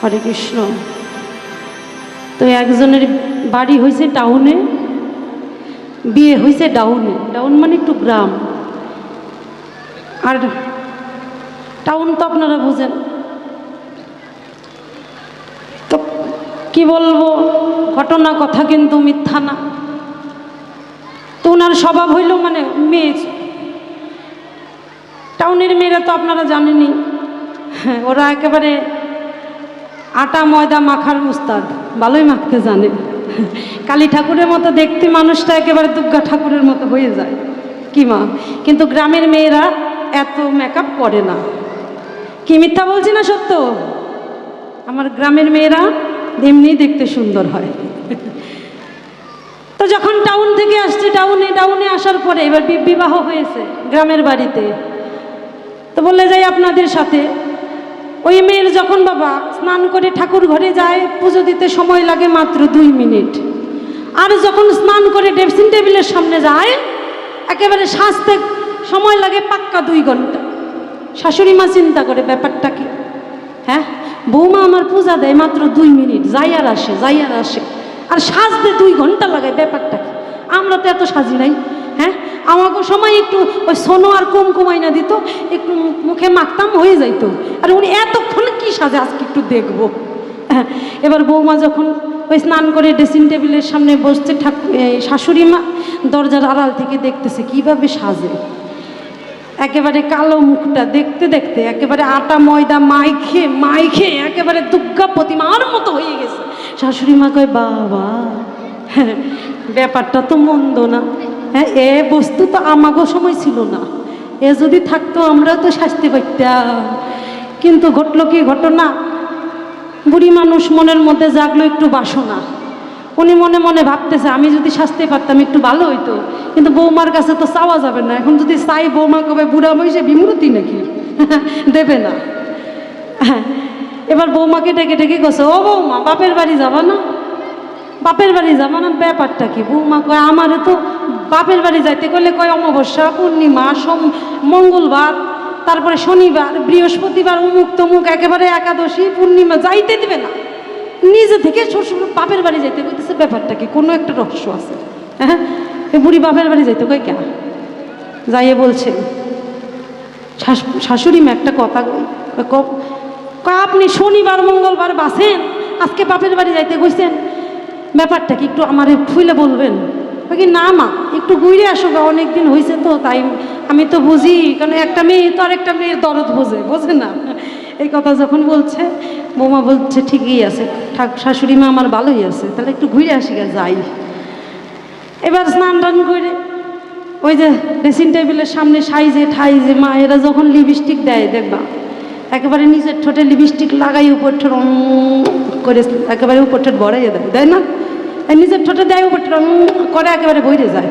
হরে কৃষ্ণ। তো একজনের বাড়ি হয়েছে টাউনে, বিয়ে হয়েছে ডাউনে। ডাউন মানে একটু গ্রাম, আর টাউন তো আপনারা বুঝেন। তো কি বলবো, ঘটনা কথা কিন্তু মিথ্যা না। তো ওনার স্বভাব হইল মানে মেয়ে, টাউনের মেয়েরা তো আপনারা জানেনই, হ্যাঁ, ওরা একেবারে আটা ময়দা মাখার উস্তাদ, ভালোই মাখতে জানে। কালী ঠাকুরের মতো দেখতে মানুষটা একেবারে দুর্গা ঠাকুরের মতো হয়ে যায় কি মা। কিন্তু গ্রামের মেয়েরা এত মেকআপ করে না। কি মিথ্যা বলছি না সত্য? আমার গ্রামের মেয়েরা এমনি দেখতে সুন্দর হয়। তো যখন টাউন থেকে আসছে, টাউনে আসার পরে এবার বিবাহ হয়েছে গ্রামের বাড়িতে। তো বলে যাই আপনাদের সাথে, ওই মেয়ের যখন বাবা স্নান করে ঠাকুর ঘরে যায়, পুজো দিতে সময় লাগে মাত্র 2 মিনিট। আর যখন স্নান করে ড্রেসিং টেবিলের সামনে যায়, একেবারে সাজতে সময় লাগে পাক্কা 2 ঘন্টা। শাশুড়ি মা চিন্তা করে ব্যাপারটা কি, হ্যাঁ, বৌমা আমার পূজা দেয় মাত্র 2 মিনিট, যাই আর আসে, আর সাজতে 2 ঘন্টা লাগায়, ব্যাপারটা কি? আমরা তো এত সাজি নাই, হ্যাঁ। আমাকে সময় একটু ওই সোনো আর কুমকুম আইনা দিত, একটু মুখে মাখতাম হয়ে যাইতো। আর উনি এতক্ষণ কি সাজে আজকে একটু দেখবো। হ্যাঁ, এবার বৌমা যখন ওই স্নান করে ড্রেসিং টেবিলের সামনে বসছে, শাশুড়ি মা দরজার আড়াল থেকে দেখতেছে কিভাবে সাজে। একেবারে কালো মুখটা দেখতে দেখতে একেবারে আটা ময়দা মাইখে একেবারে দুর্গা প্রতিমার মতো হয়ে গেছে। শাশুড়ি মা কয়, বাবা, হ্যাঁ, ব্যাপারটা তো মন্দ না। হ্যাঁ, এ বস্তু তো আমাগো সময় ছিল না, এ যদি থাকতো আমরা তো শাস্তি পাইতাম। কিন্তু ঘটলো কি ঘটনা, বুড়ি মানুষ মনের মধ্যে জাগলো একটু বাসনা। উনি মনে মনে ভাবতেছে, আমি যদি শাস্তি পারতাম একটু ভালো হইতো। কিন্তু বৌমার কাছে তো চাওয়া যাবে না, এখন যদি চাই বৌমা কবে বুড়া বয়সে বিমূর্তি নাকি, দেবে না। হ্যাঁ, এবার বৌমাকে ডেকে ডেকে গেছে, ও বৌমা, বাপের বাড়ি যাবা না? বাপের বাড়ি যাবা না? ব্যাপারটা কি? বৌমা কয়, আমারে তো বাপের বাড়ি যাইতে গেলে কয় অমাবস্যা, পূর্ণিমা, মঙ্গলবার, তারপরে শনিবার, বৃহস্পতিবার, অমুক তমুক, একেবারে একাদশী, পূর্ণিমা, যাইতে দিবে না। নিজে থেকে শ্বশুর বাপের বাড়ি যাইতে কইতেছে, ব্যাপারটা কি? কোনো একটা রহস্য আছে। হ্যাঁ, এই বুড়ি বাপের বাড়ি যাইতে কই কেন? যাইয়ে বলছে, শাশুড়ি মা একটা কথা কই, আপনি শনিবার মঙ্গলবার বাসেন, আজকে বাপের বাড়ি যাইতে কইছেন, ব্যাপারটা কি একটু আমারে খুলে বলবেন? কি না মা, একটু ঘুরে আসো, অনেকদিন হয়েছে তো, তাই আমি তো বুঝি, কারণ একটা মেয়ে তো আর একটা মেয়ের দরদ বোঝে না। এই কথা যখন বলছে, বৌমা বলছে, ঠিকই আছে, শাশুড়ি মা আমার ভালোই আছে, তাহলে একটু ঘুরে আসি যাই। এবার স্নান টান করে ওই যে ড্রেসিং টেবিলের সামনে সাইজে ঠাইজে মায়েরা যখন লিপস্টিক দেয়, দেখবা একেবারে নিজের ঠোঁটে লিপস্টিক লাগাই উপর ঠোঁট করে একেবারে উপর ঠোঁট ভরাইয়ে দেয় না, নিজের ঠোঁটে দেয় উপর ঠোঁট করে একেবারে বইরে যায়।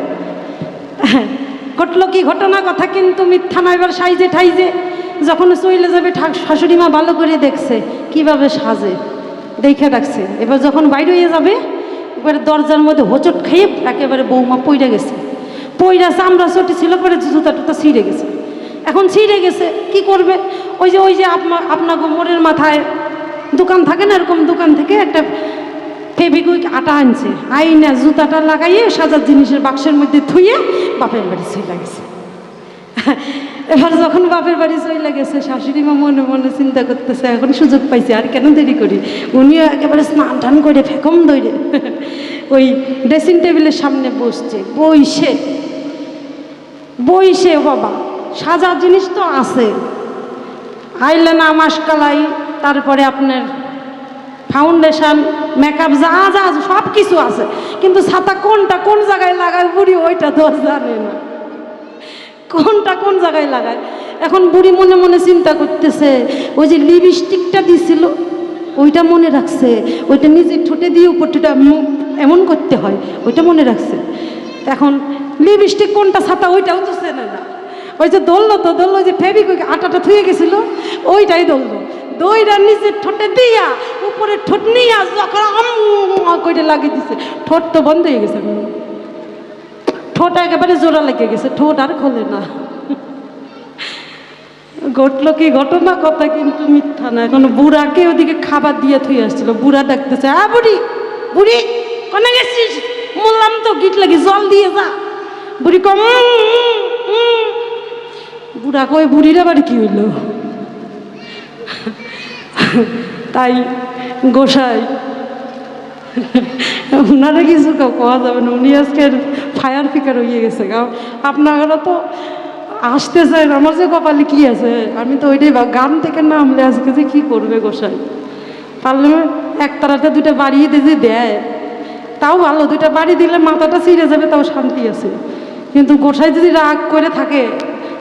হ্যাঁ, ঘটলো কি ঘটনা কথা কিন্তু মিথ্যা না। এবার সাইজে ঠাইজে যখন চলে যাবে, শাশুড়ি মা ভালো করে দেখছে কিভাবে সাজে, দেখে রাখছে। এবার যখন বাইরে হয়ে যাবে, এবারে দরজার মধ্যে হোঁচট খেয়ে একেবারে বৌমা পইড়ে গেছে। পইড়া চামড়া চটি ছিল, পরে জুতা টুতা ছিঁড়ে গেছে। এখন ছিঁড়ে গেছে, কি করবে? ওই যে আপনার গোমরের মাথায় দোকান থাকে না, এরকম দোকান থেকে একটা ফেভিকুইক আটা আনছে, আইনা জুতাটা লাগাইয়ে সাজার জিনিসের বাক্সের মধ্যে থুয়ে বাপের বাড়ি চলে গেছে। এবার যখন বাপের বাড়ি চলে গেছে, শাশুড়ি মা মনে মনে চিন্তা করতেছে, এখন সুযোগ পাইছে, আর কেন দেরি করি। উনিও একেবারে স্নান টান করে ফেকম দৌড়ে ওই ড্রেসিং টেবিলের সামনে বসছে। বইসে বাবা সাজার জিনিস তো আছে, আইলানা, মাসকালাই, তারপরে আপনার ফাউন্ডেশন, মেকআপ, যা যা সব কিছু আছে, কিন্তু ছাতা কোনটা কোন জায়গায় লাগায় বুড়ি ওইটা তো জানে না, কোনটা কোন জায়গায় লাগায়। এখন বুড়ি মনে মনে চিন্তা করতেছে, ওই যে লিপস্টিকটা দিছিল ওইটা মনে রাখছে, ওইটা নিজের ঠোঁটে দিয়ে উপরটা এমন করতে হয়, ওইটা মনে রাখছে। এখন লিপস্টিক কোনটা ছাতা ওইটাও তো চেনে না। ওই যে দৌড়লো যে ফেভিকুইক আটাটা থুয়ে গেছিল, ওইটাই দৌড়লো, দইটা নিজের ঠোঁটে দিয়া উপরে ঠোঁট নিয়ে যখন কইটা লাগিয়ে দিছে, ঠোঁট তো বন্ধ হয়ে গেছে, ঠোঁট একেবারে জোড়া লেগে গেছে, ঠোঁট আর খোলে না। ঘটলো কি ঘটনা, কথা কিন্তু মিথ্যা না। এখন বুড়াকে ওদিকে খাবার দিয়ে থুই আসছিল, বুড়া ডাকতেছে, বুড়ি বুড়ি কোনে গেছিস? বললাম তো গিট লাগি, জল দিয়ে যা। বুড়ি কম, বুড়া কই বুড়ির আবার কি হইলো? তাই গোসাই ওনারা কিছু কোয়া যাবে না, উনি আজকে ফায়ার ফিকার হয়ে গেছে। আপনারা তো আসতে চাই না, আমার যে কপালে কি আছে, আমি তো ওইটাই গান থেকে নামলে আজকে যে কী করবে গোসাই। পারলে একতারাতে দুটা বাড়িয়ে দিয়ে দেয় তাও ভালো, দুইটা বাড়ি দিলে মাথাটা ছিঁড়ে যাবে তাও শান্তি আছে। কিন্তু গোসাই যদি রাগ করে থাকে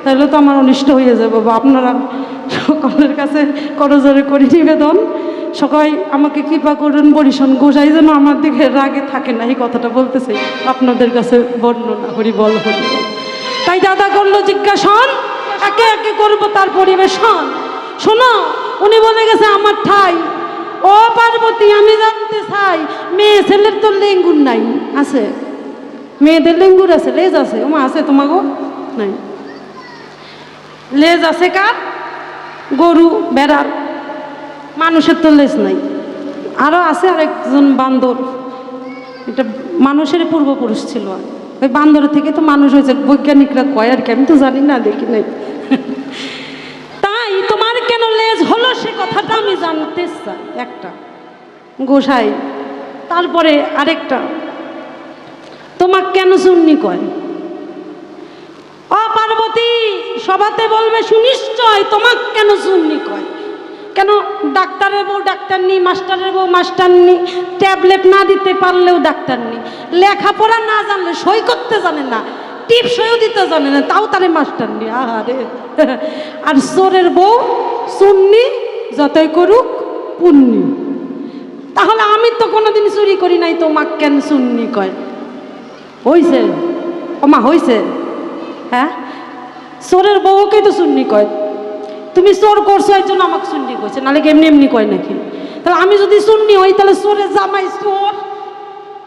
তাহলে তো আমার অনিষ্ট হয়ে যাবে। বা আপনারা সকলের কাছে করজোরে করি নিবেদন, সবাই আমাকে কৃপা করুন, বরিশন গোসাই যেন আমার দিকে রাগে থাকে না, এই কথাটা বলতেছে আপনাদের কাছে বর্ণনা করি, বল হরি। তাই দাদা করলো জিজ্ঞাসন, একে একে করবো তার পরিবেশন। শোনো, উনি বলে গেছে আমার ঠাই। ও পার্বতী, আমি জানতে চাই, মেয়ে ছেলের তো লেঙ্গুর নাই? আছে, মেয়েদের লেঙ্গুর আছে, লেজ আছে। ওমা আছে তোমাগো? নাই। লেজ আছে কার? গরু বেড়ার, মানুষের তো লেজ নাই। আরও আছে আরেকজন বান্দর, এটা মানুষের পূর্বপুরুষ ছিল। ওই বান্দরের থেকে তো মানুষ হয়েছে, বৈজ্ঞানিকরা কয় আর কি, আমি তো জানি না, দেখি নাই। তাই তোমার কেন লেজ হলো সে কথাটা আমি জানতে চাই। একটা গোসাই, তারপরে আরেকটা, তোমার কেন সুন্নি কয়? পার্বতী সভাতে বলবে সুনিশ্চয়, তোমার কেন সুন্নি কয়? কেন ডাক্তারের বউ ডাক্তারনি, মাস্টারের বউ মাস্টারনি, ট্যাবলেট না দিতে পারলেও ডাক্তারনি, লেখাপড়া না জানলে সই করতে জানে না, টিপ সইও দিতে জানে না, তাও তারে মাস্টারনি। আহারে, আর চোরের বউ সুন্নি, যতই করুক পুণ্যি। তাহলে আমি তো কোনোদিন চুরি করি নাই, তোমাক কেন সুন্নি কয়? হইছে ওমা, হইছে। হ্যাঁ, চোরের বউকেই তো সুন্নি কয়। তুমি চোর করছো এই জন্য আমাকে সুন্নি কইছে, নাহলে এমনি এমনি কয় নাকি? তাহলে আমি যদি সুন্নি হই তাহলে চোরের জামাই চোর,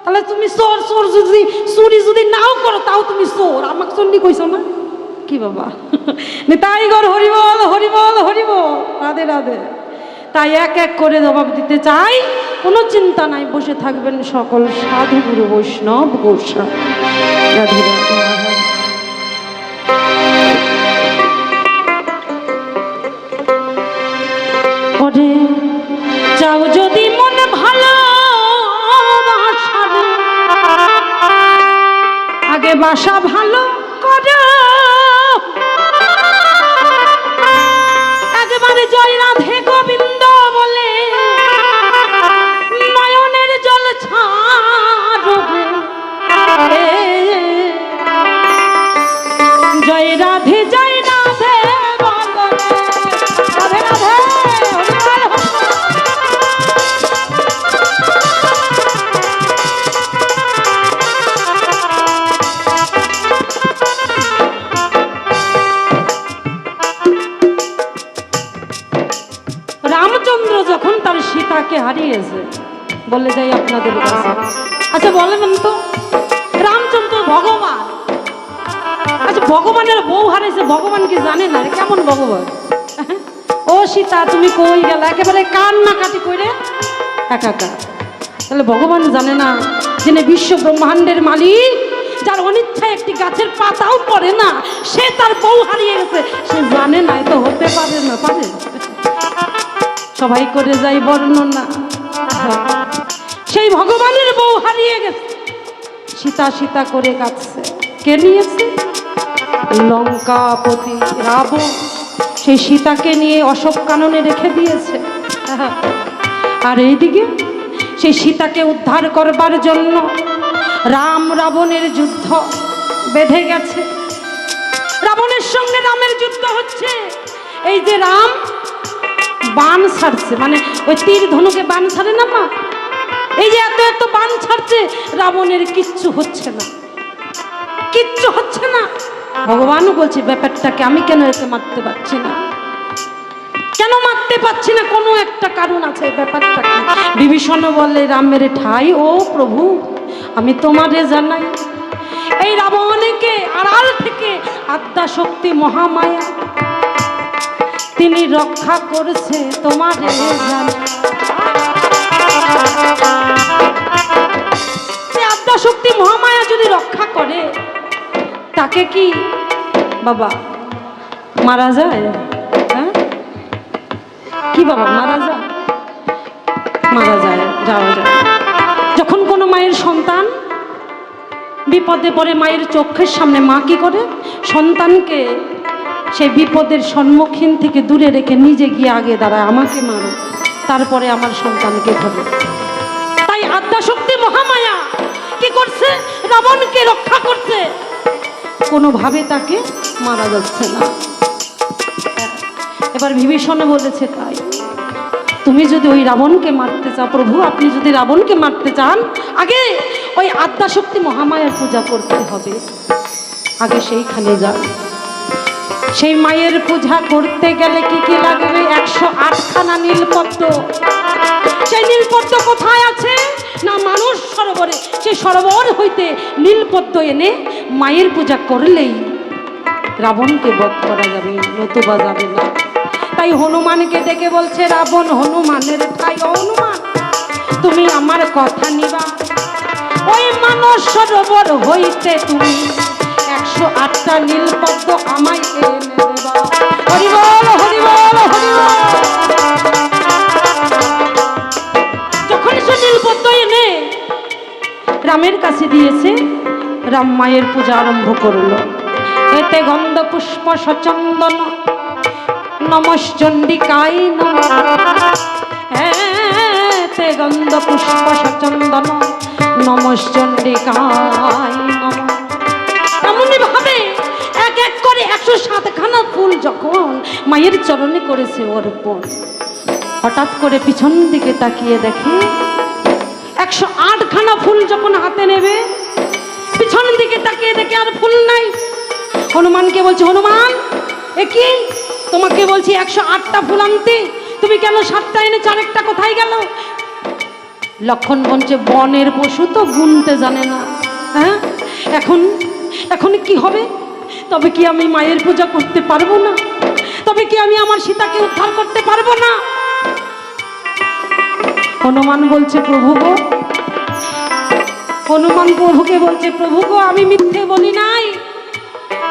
তাহলে তুমি চোর। চোর যদি চুরি যদি নাও করো তাও তুমি চোর, আমাকে সুন্নি কইছো না? কি বাবা, তাই গর হরিবল হরিবল হরিবল, রাধে রাধে। তাই এক এক করে জবাব দিতে চাই, কোনো চিন্তা নাই, বসে থাকবেন সকল সাধু গুরু বৈষ্ণব গোসাই। রাধে রাধে। যাও যদি মন ভালো আগে বাসা ভালো করো, একবারে জয় রাধে গোবিন্দ বলে নয়নের জল ছাড়বে। জয় রাধে জয় রাধে বলো, রাধে রাধে। রামচন্দ্র যখন তার সীতাকে হারিয়েছে, বলে যাই আপনাদের কাছে, আচ্ছা বলেন তো, রামচন্দ্র ভগবান, আচ্ছা ভগবানের বউ হারিয়েছে, ভগবান কি জানে না? কেমন ভগবান? ও সীতা তুমি কই গেলা, একেবারে কান্নাকাটি করে একাকার। তাহলে ভগবান জানে না যিনি বিশ্ব ব্রহ্মাণ্ডের মালিক, যার অনিচ্ছায় একটি গাছের পাতাও পড়ে না, সে তার বউ হারিয়ে গেছে, সে জানে না? এ তো হতে পারে না, পারে? সবাই করে যাই বর্ণনা, সেই ভগবানের বউ হারিয়ে গেছে, সীতা সীতা করে কাঁদছে। কে নিয়েছে? লঙ্কাপতি রাবণ সেই সীতাকে নিয়ে অশোক কাননে রেখে দিয়েছে। আর এইদিকে সেই সীতাকে উদ্ধার করবার জন্য রাম রাবণের যুদ্ধ বেঁধে গেছে। রাবণের সঙ্গে রামের যুদ্ধ হচ্ছে। এই যে রাম বান ছাড়ছে, মানে ওই তীর ধনুকে বান ছাড়ে না মা, এই যে এত এত বান ছাড়ছে, রাবণের কিচ্ছু হচ্ছে না, কিচ্ছু হচ্ছে না। ভগবানও বলছে ব্যাপারটাকে আমি কেন এতে মারতে পারছি না, কেন মারতে পারছি না, কোনো একটা কারণ আছে। ব্যাপারটাকে বিভীষণ বলে রামের ঠাই, ও প্রভু আমি তোমারে জানাই, এই রাবণকে আড়াল থেকে আদ্যা শক্তি মহামায়া তিনি রক্ষা করছে তোমারে জান। আদ্যাশক্তি মহামায়া যদি রক্ষা করে তাকে কি বাবা মারা যায়? হ্যাঁ কি বাবা মারা যায়? মারা যায়, যাওয়া যায়। যখন কোনো মায়ের সন্তান বিপদে পড়ে মায়ের চোখের সামনে মা কি করে? সন্তানকে সেই বিপদের সম্মুখীন থেকে দূরে রেখে নিজে গিয়ে আগে দাঁড়ায়, আমাকে মারো তারপরে আমার সন্তানকে ধরো। তাই আদ্যাশক্তি মহামায়া কি করছে? রাবণকে রক্ষা করছে, কোনোভাবে তাকে মারা যাচ্ছে না। এবার বিভীষণ বলেছে, তাই তুমি যদি ওই রাবণকে মারতে চাও, প্রভু আপনি যদি রাবণকে মারতে চান আগে ওই আদ্যাশক্তি মহামায়ার পূজা করতে হবে, আগে সেইখানে যান। সেই মায়ের পূজা করতে গেলে কি কি লাগবে? 108খানা নীলপদ্ম। সেই নীলপদ্ম কোথায় আছে না মানুষ সরোবরে। সেই সরোবর হইতে নীলপদ্ম এনে মায়ের পূজা করলেই রাবণকে বধ করা যাবে, নতুবা যাবে না। তাই হনুমানকে ডেকে বলছে রাবণ হনুমানের ঠাই, হনুমান তুমি আমার কথা নিবা, ওই মানস সরোবর হইতে তুমি 108টা নীলপদ্ম আমায় এনে দেবা। হরি বল হরি বল হরি বল। যখন সে নীলপদ্ম এনে রামের কাছে দিয়েছে, রাম মায়ের পূজা আরম্ভ করলো। এতে গন্ধ পুষ্প সচন্দন নমশ্চণ্ডিকায় নমঃ, এতে গন্ধ পুষ্প সচন্দন নমশ্চণ্ডিকায় নমঃ। এমনই ভাবে এক এক করে 107খানা ফুল যখন মায়ের চরণে করেছে অর্পণ, হঠাৎ করে পিছন দিকে তাকিয়ে দেখে 108খানা ফুল যখন হাতে নেবে, পিছন দিকে তাকিয়ে দেখে আর ফুল নাই। হনুমানকে বলছে, হনুমান এ কি? তোমাকে বলছি 108টা ফুল আনতে, তুমি কেন 7টা এনেছো, আরেকটা কোথায় গেল? লক্ষণ বলছে, বনের পশু তো গুনতে জানে না। হ্যাঁ এখন কি হবে? তবে কি আমি মায়ের পূজা করতে পারবো না? তবে কি আমি আমার সীতাকে উদ্ধার করতে পারবো না? হনুমান বলছে, প্রভু গো, হনুমান প্রভুকে বলছে, প্রভু গো আমি মিথ্যে বলি নাই,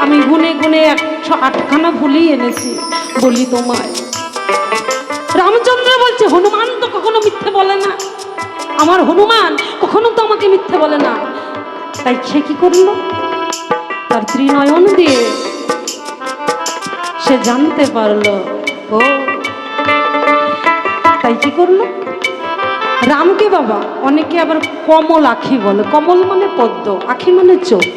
আমি গুনে গুনে 108খানা ফুলই এনেছি বলি তোমায়। রামচন্দ্র বলছে, হনুমান তো কখনো মিথ্যে বলে না, আমার হনুমান কখনো তো আমাকে মিথ্যে বলে না। তাই সে কি করলো? তার ত্রিনয়ন দিয়ে সে জানতে পারলো। ও তাই কি করলো? রামকে বাবা অনেকে আবার কমল আখি বলে। কমল মানে পদ্ম, আখি মানে চোখ।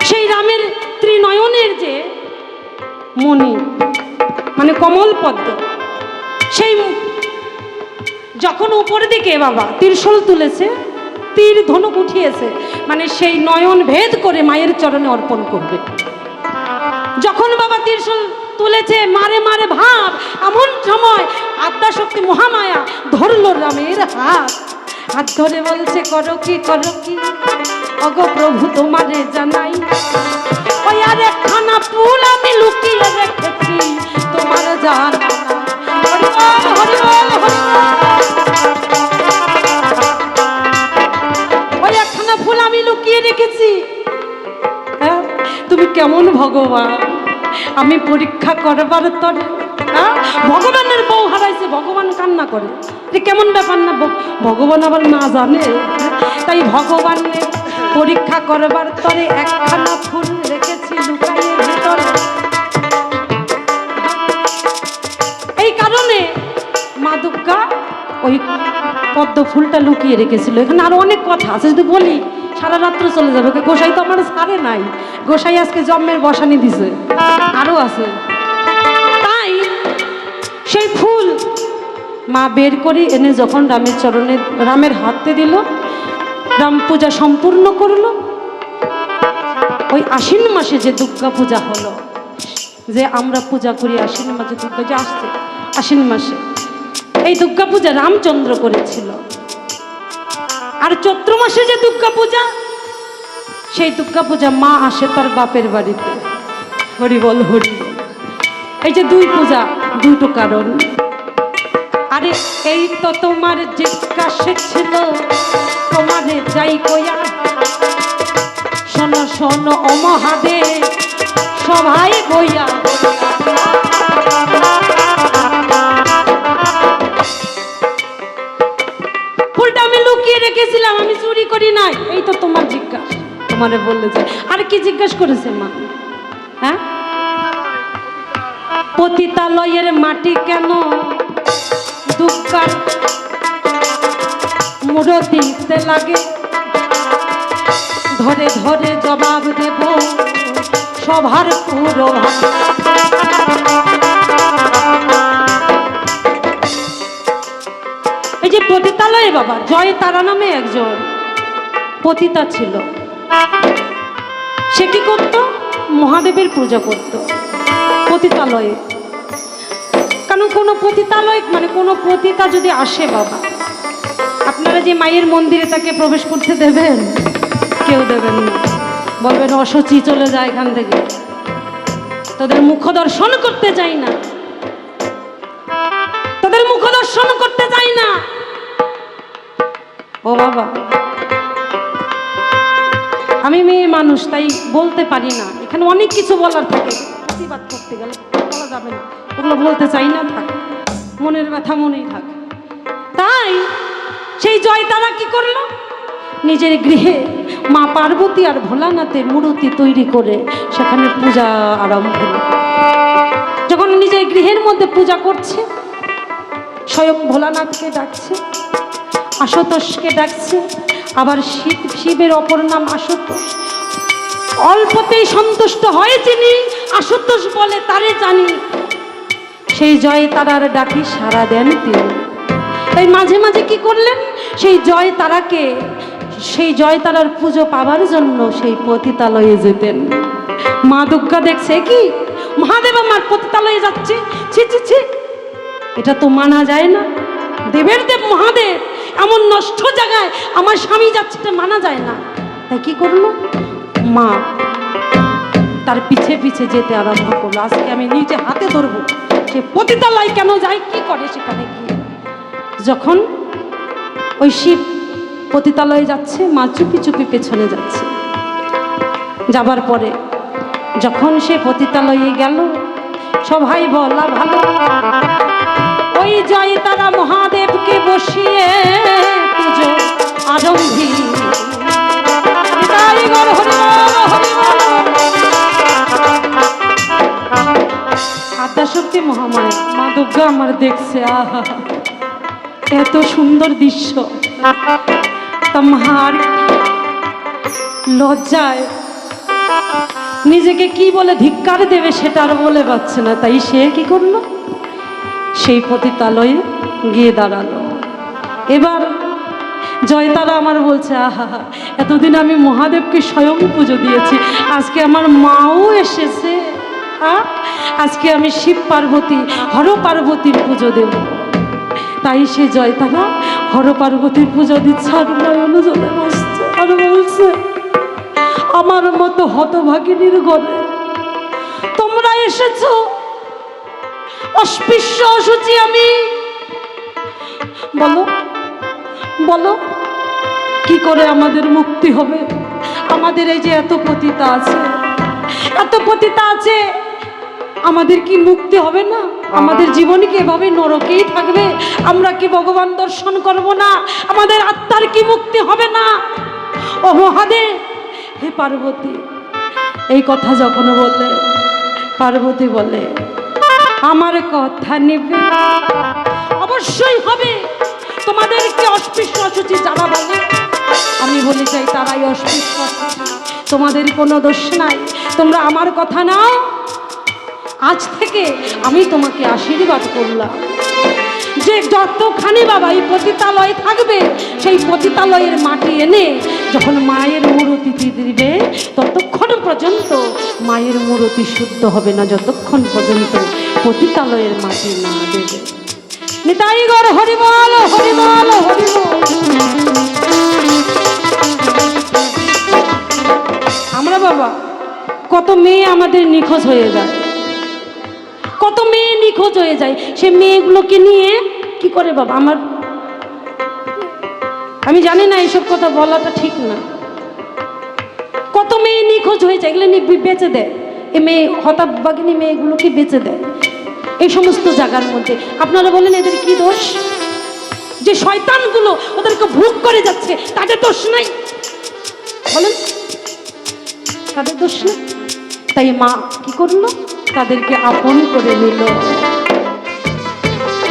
সেই রামের ত্রিনয়নের যে মণি মানে কমল পদ্ম, সেই যখন উপরের দিকে বাবা ত্রিশূল তুলেছে, তীর ধনুক উঠিয়েছে, মানে সেই নয়ন ভেদ করে মায়ের চরণে অর্পণ করবে। যখন বাবা ত্রিশূল তুলেছে মারে মারে ভাব, এমন সময় আদ্যাশক্তি মহামায়া ধরলো রামের হাত, হাত ধরে বলছে, করো কি অগো প্রভু তোমারে জানাই, ওই আর একখানা ফুল আমি লুকিয়ে রেখেছি তোমার জানা। হরি বল হরি বল হরি বল। ওই একখানা ফুল আমি লুকিয়ে রেখেছি। হ্যাঁ তুমি কেমন ভগবান, আমি পরীক্ষা করবার তরে। ভগবানের বউ হারাইছে, ভগবান কান্না করে, কেমন ব্যাপার না? ভগবান আবার না জানে। তাই ভগবানের পরীক্ষা করবার তরে একখানা ফুল রেখেছি লুকাইয়ে ভিতরে। এই কারণে মা দুর্গা ওই পদ্ম ফুলটা লুকিয়ে রেখেছিল। এখানে আরো অনেক কথা আছে, যদি বলি সারা রাত্র চলে যাবে। গোসাই তো আমার ছাড়ে নাই, গোসাই আজকে জন্মের বসানি দিছে, আরো আছে। তাই সেই ফুল মা বের করে এনে যখন রামের চরণে রামের হাতে দিল, রাম পূজা সম্পূর্ণ করলো। ওই আশ্বিন মাসে যে দুর্গা পূজা হলো, যে আমরা পূজা করি আশ্বিন মাসে, দুর্গা যে আসছে আশ্বিন মাসে, এই দুর্গা পূজা রামচন্দ্র করেছিল। আর চৈত্র মাসে যে দুর্গা পূজা, সেই দুর্গা পূজা মা আসে তার বাপের বাড়িতে। হরি বল হরি বল। এই যে দুই পূজা, দুটো কারণ। আরে এই তো তোমার জিজ্ঞাসা ছিল, তোমারে যাই কইয়া, শোনো শোনো ও মহাদেব সবাই বইয়া। ফুলটা আমি লুকিয়ে রেখেছিলাম, আমি চুরি করি নাই। এই তো তোমার জিজ্ঞাসা, তোমারে বললে যে। আর কি জিজ্ঞাসা করেছে মা? হ্যাঁ, পতিতালয়ের মাটি কেন দুঃখার মূরতিতে লাগে? ধরে ধরে জবাব দেব সভার পুরো। এই যে পতিতালয়ে বাবা, জয় তারা নামে একজন পতিতা ছিল। সে কি করত? মহাদেবের পূজা করত পতিতালয়ে। কারণ কোনো পতিতালয় মানে কোনো পতিতা যদি আসে বাবা, আপনারা যে মায়ের মন্দিরে তাকে প্রবেশ করতে দেবেন? কেউ দেবেন না, বলবেন অসুচি, চলে যায় এখান থেকে, তোদের মুখ দর্শন করতে যাই না, তোদের মুখ দর্শন করতে যাই না। ও বাবা, আমি মেয়ে মানুষ, তাই বলতে পারি না। এখানে অনেক কিছু বলার থাকে, প্রতিবাদ করতে গেলে বলা যাবে না, ওগুলো বলতে চাই না, থাক, মনের ব্যথা মনেই থাক। তাই সেই জয় তারা কি করলো? নিজের গৃহে মা পার্বতী আর ভোলানাথের মূর্তি তৈরি করে সেখানে পূজা আরম্ভ হলো। যখন নিজের গৃহের মধ্যে পূজা করছে, স্বয়ং ভোলানাথকে ডাকছে, আশুতোষকে ডাকছে, আবার শিবের অপর নাম আশুতোষ। অল্পতেই সন্তুষ্ট হয় যিনি, আশুতোষ বলে তারে জানি। সেই জয় তারার ডাকি সাড়া দেন তিনি। তাই মাঝে মাঝে কি করলেন? সেই জয় তারাকে, সেই জয় তারার পুজো পাবার জন্য সেই পতিতালয়ে যেতেন। মা দুর্গা দেখছে কি মহাদেব আমার পতিতালয়ে যাচ্ছে, ছি ছি ছি, এটা তো মানা যায় না। দেবের দেব মহাদেব এমন নষ্ট জায়গায় আমার স্বামী যাচ্ছে, এটা মানা যায় না। তাই কি করলো? মা তার পিছে পিছে যেতে আরম্ভ করলো। আজকে আমি নিজে হাতে ধরবো সে পতিতালয় কেন যায়, কি করে সেখানে গিয়ে। যখন ওই শিব পতিতালয়ে যাচ্ছে, মা চুপি চুপি পেছনে যাচ্ছে। যাবার পরে যখন সে পতিতালয়ে গেল, সবাই বলা ভালো, ওই জয় তারা মহাদেবকে বসিয়ে পুজো আরম্ভী। আদ্যাশক্তি মহামায়া মা দুর্গা আমার দেখছে, আহা এত সুন্দর দৃশ্য। তোমার লজ্জায় নিজেকে কি বলে ধিক্কার দেবে সেটা আর বলে পাচ্ছে না। তাই সে কি করলো? সেই পতিতালয়ে গিয়ে দাঁড়ালো। এবার জয়তারা আমার বলছে, আহা এতদিন আমি মহাদেবকে স্বয়ং পুজো দিয়েছি, আজকে আমার মাও এসেছে, আজকে আমি শিব পার্বতী হর পার্বতীর পুজো দেব। তাই সে জয়তারা হর পার্বতীর পুজো দিচ্ছে আর নয়ন জলে বসছে আর বলছে, আমার মতো হতভাগিনীর ঘরে তোমরা এসেছো, অস্পৃশ্য অসুচি আমি, বলো বলো কি করে আমাদের মুক্তি হবে? আমাদের এই যে এত পতিতা আছে, এত পতিতা আছে, আমাদের কি মুক্তি হবে না? আমাদের জীবন কি এভাবে নরকেই থাকবে? আমরা কি ভগবান দর্শন করব না? আমাদের আত্মার কি মুক্তি হবে না? ও মহাদেব, হে পার্বতী। এই কথা যখন বললে, পার্বতী বলে, আমার কথা নেবে? অবশ্যই হবে। তোমাদের কি অস্পৃশ্য অসুচি যারা বলে, আমি বলে যাই তারাই অস্পৃশ্য অসুচি, তোমাদের কোনো দোষ নাই। তোমরা আমার কথা নাও, আজ থেকে আমি তোমাকে আশীর্বাদ করলাম যে যতখানি বাবা এই পতিতালয় থাকবে, সেই পতিতালয়ের মাটি এনে যখন মায়ের মূর্তি দিবে, ততক্ষণ পর্যন্ত মায়ের মূর্তি শুদ্ধ হবে না, যতক্ষণ পর্যন্ত পতিতালয়ের মাটি না দেবে। নিতাই গৌর হরিবল হরিবল হরিবল। আমরা বাবা কত মেয়ে আমাদের নিখোঁজ হয়ে যায়, কত নিখোঁজ হয়ে যায়, সে মেয়েগুলোকে নিয়ে কি করে বাবা? আমি জানি না এইসব কথা বলাটা ঠিক না। কত মেয়ে নিখোঁজ হয়ে যায়, এগুলো নিয়ে বেঁচে দেয়, এ মেয়ে হতভাগিনী মেয়েগুলোকে বেঁচে দেয় এই সমস্ত জায়গার মধ্যে। আপনারা বলেন এদের কি দোষ? যে শয়তানগুলো ওদেরকে ভোগ করে যাচ্ছে তাদের দোষ নাই? বলেন তাদের দোষ নেই? তাই মা কি করলো? তাদেরকে আপন করে নিল।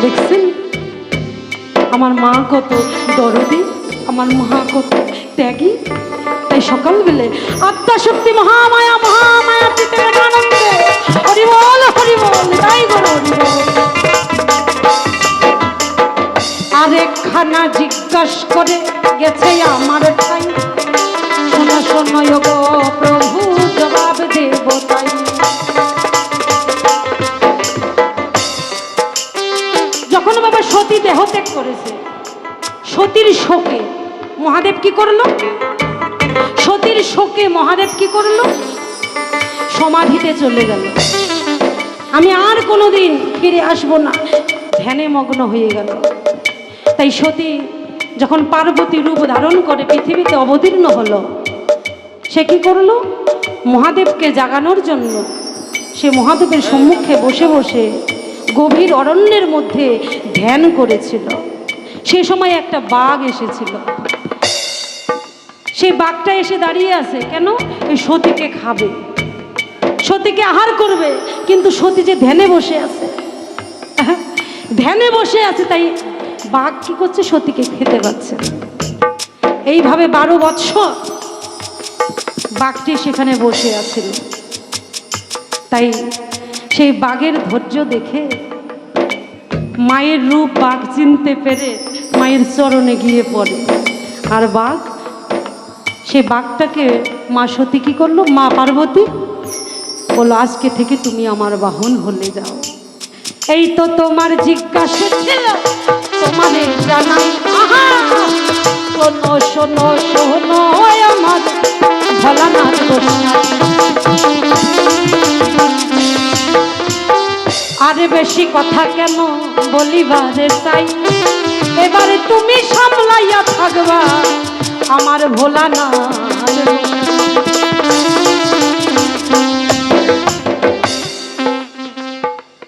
দেখছেন আমার মা কত দরদি, আমার মা কত ত্যাগী। তাই সকালবেলে আত্মাশক্তি মহামায়া মহামায়া চিত্তানন্দে হরি বল হরি বল, তাই বল হরি বল। আরেকখানা জিজ্ঞাসা করে গেছে আমার ঠাই, শোনো শোনো গো প্রভু জবাব দেব তাই। যখন বাবা সতী দেহত্যাগ করেছে, সতীর শোকে মহাদেব কি করলো? সতীর শোকে মহাদেব কি করলো? সমাধিতে চলে গেল। আমি আর কোনোদিন ফিরে আসবো না, ধ্যানে মগ্ন হয়ে গেল। তাই সতী যখন পার্বতী রূপ ধারণ করে পৃথিবীতে অবতীর্ণ হলো, সে কি করলো? মহাদেবকে জাগানোর জন্য সে মহাদেবের সম্মুখে বসে বসে গভীর অরণ্যের মধ্যে ধ্যান করেছিল। সে সময় একটা বাঘ এসেছিল, সেই বাঘটা এসে দাঁড়িয়ে আছে কেন? এই সতীকে খাবে, সতীকে আহার করবে। কিন্তু সতী যে ধ্যানে বসে আছে, ধ্যানে বসে আছে, তাই বাঘ কি করছে? সতীকে খেতে পাচ্ছে। এইভাবে 12 বৎসর বাঘটি সেখানে বসে আছিল। তাই সেই বাঘের ধৈর্য দেখে মায়ের রূপ বাঘ চিনতে পেরে মায়ের চরণে গিয়ে পড়ে। আর বাঘ, সে বাঘটাকে মা সতী কি করলো? মা পার্বতী বললো আজকে থেকে তুমি আমার বাহন হলে যাও। এই তো তোমার জিজ্ঞাসা ছিল, তোমার জানাই। শোনো শোনো শোনো আমার ভোলানাথ গোসাই, আরে বেশি কথা কেন বলিবারে চাই, এবারে তুমি সামলাইয়া থাকবা আমার ভোলানাথ।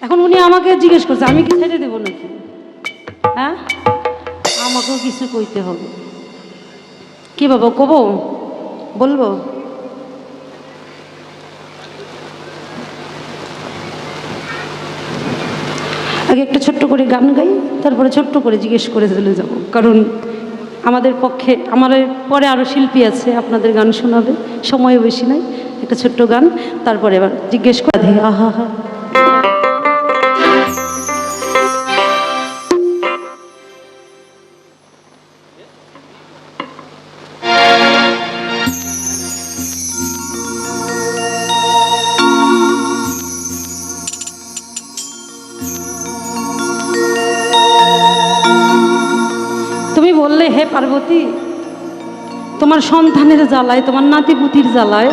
এখন উনি আমাকে জিজ্ঞেস করছে আমি কি ছেড়ে দেবো নাকি? হ্যাঁ, আমাকেও কিছু কইতে হবে। কি বাবা কব? বলবো? আগে একটা ছোট্ট করে গান গাই, তারপরে ছোট্ট করে জিজ্ঞেস করে চলে যাব। কারণ আমাদের পক্ষে, আমার পরে আরও শিল্পী আছে আপনাদের গান শোনাবে, সময়ও বেশি নাই। একটা ছোট্ট গান, তারপরে এবার জিজ্ঞেস করে দে। আহা হা, বললে হে পার্বতী, তোমার সন্তানের জ্বালায়, তোমার নাতিপুতির জ্বালায়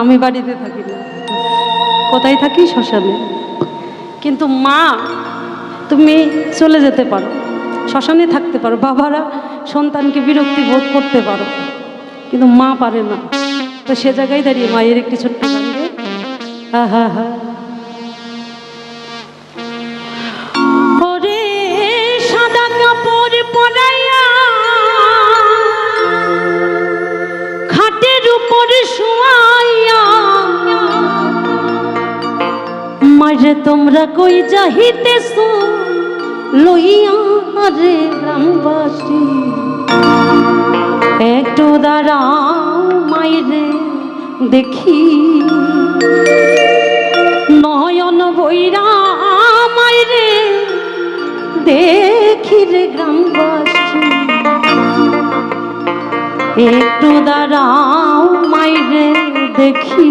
আমি বাড়িতে থাকি না। কোথায় থাকি? শ্মশানে। কিন্তু মা, তুমি চলে যেতে পারো, শ্মশানে থাকতে পারো, বাবারা সন্তানকে বিরক্তি বোধ করতে পারো, কিন্তু মা পারে না। তো সে জায়গায় দাঁড়িয়ে মায়ের একটি ছোট্ট গান গে, হা হা হা। ওরে সাদা কাপড় পরাইয়া খাটের উপরে শুয়াইয়া মাঝে তোমরা কই যাহিতেছ লইয়া রে গ্রামবাসী, একটু দাঁড়াও মাইরে দেখি, নয়ন বৈরা মাইরে দেখি রে গ্রামবাসী, একটু দাঁড়াও মাইরে দেখি।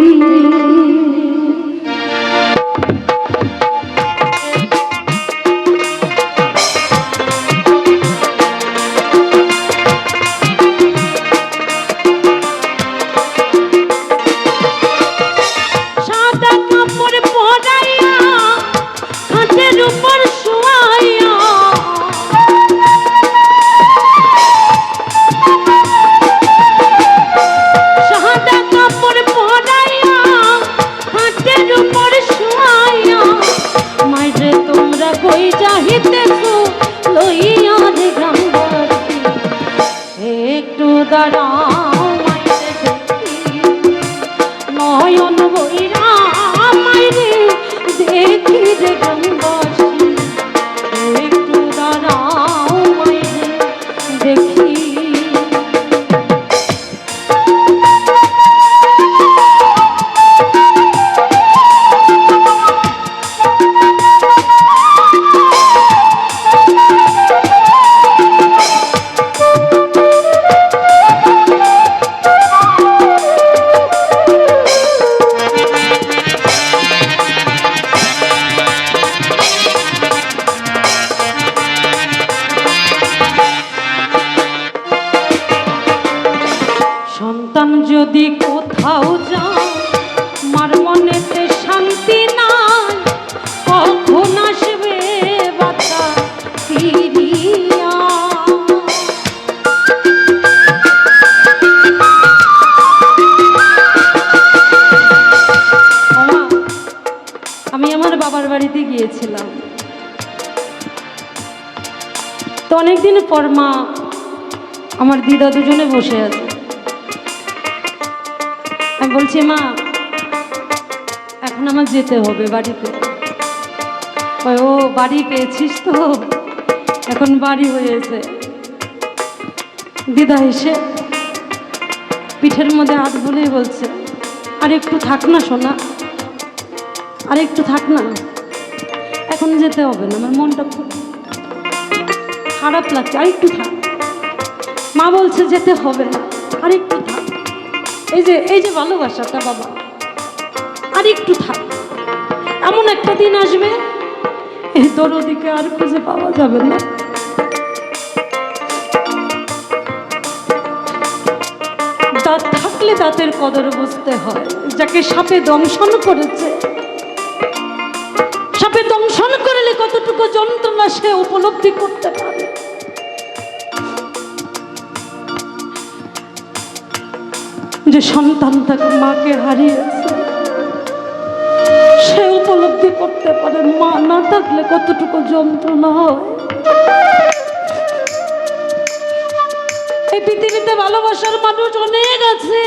সাদা কাপড় পরাইয়া হাতে দাঁড়াও মাইরে দেখি নয়ন বইরা মাইরে দেখি রে গ্রামবাসী একটু দাঁড়াও মাইরে দেখি। সন্তান যদি কোথাও যায় মার মনেতে শান্তি নাই কখন আসবে বাতা ফিরিয়া। আমি আমার বাবার বাড়িতে গিয়েছিলাম, তো অনেকদিন পর মা আমার দিদা দুজনে বসে আছে। আমি বলছি মা এখন আমার যেতে হবে বাড়িতে। ও বাড়ি পেয়েছিস তো, এখন বাড়ি হয়েছে। দিদা এসে পিঠের মধ্যে হাত বুলিয়ে বলছে আর একটু থাক না সোনা, আর একটু থাক না, এখন যেতে হবে না, আমার মনটা খুব খারাপ লাগছে, আর একটু থাক। মা বলছে যেতে হবে না, আর একটু থাক। এই যে ভালোবাসাটা বাবা, আর একটু থাক, এমন একটা দিন আসবে এই দরদিকে আর খুঁজে পাওয়া যাবে না। দাঁত থাকলে দাঁতের কদর বুঝতে হয়। যাকে সাপে দংশন করেছে, সাপে দংশন করলে কতটুকু যন্ত্রণা সে উপলব্ধি করতে পারে। যে সন্তান তাকে মাকে হারিয়েছে সে উপলব্ধি করতে পারে মা না থাকলে কতটুকু যন্ত্রণা হয়। এই পৃথিবীতে ভালোবাসার মানুষ অনেক আছে,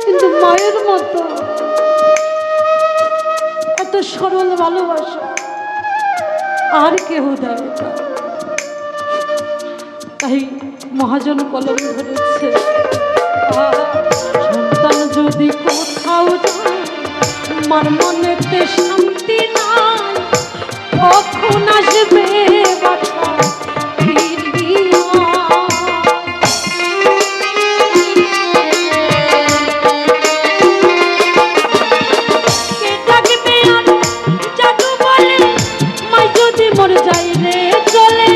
কিন্তু মায়ের মতো এত সরল ভালোবাসা আর কেউ দেয় না। তাই মহাজন কলম ধরেছে, সন্তান যদি কোথাও যায় মার মনেতে শান্তি নাই কখন আসবে বাছা ফিরিয়া। কে ডাকবে আর জাদু বলে মাই যদি মর যাই রে চলে।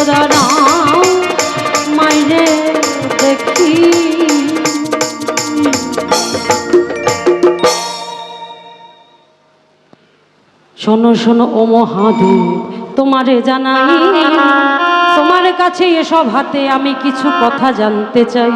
দাঁড়াও মাইরে দেখি। শোনো শোনো ও মহাদেব তোমারে জানাই, তোমার কাছে এসব হাতে আমি কিছু কথা জানতে চাই।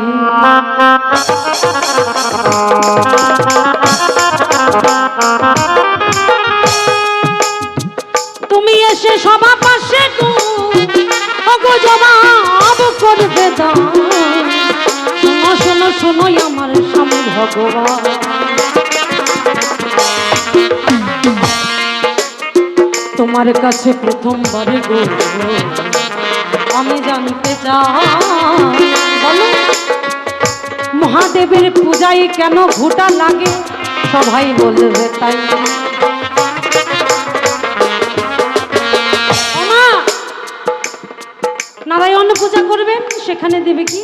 তুমি এসে সভা পাশে গো জবাব করবে দাও। শোনো শোনো শোনোই আমার স্বামী ভগবান, তোমার কাছে প্রথমবারে গো আমি জানতে চাই, বলো মহাদেবের পূজায় কেন ঘুটা লাগে? সবাই বলবে তাই। নারায়ণ পূজা করবেন, সেখানে দেবে কি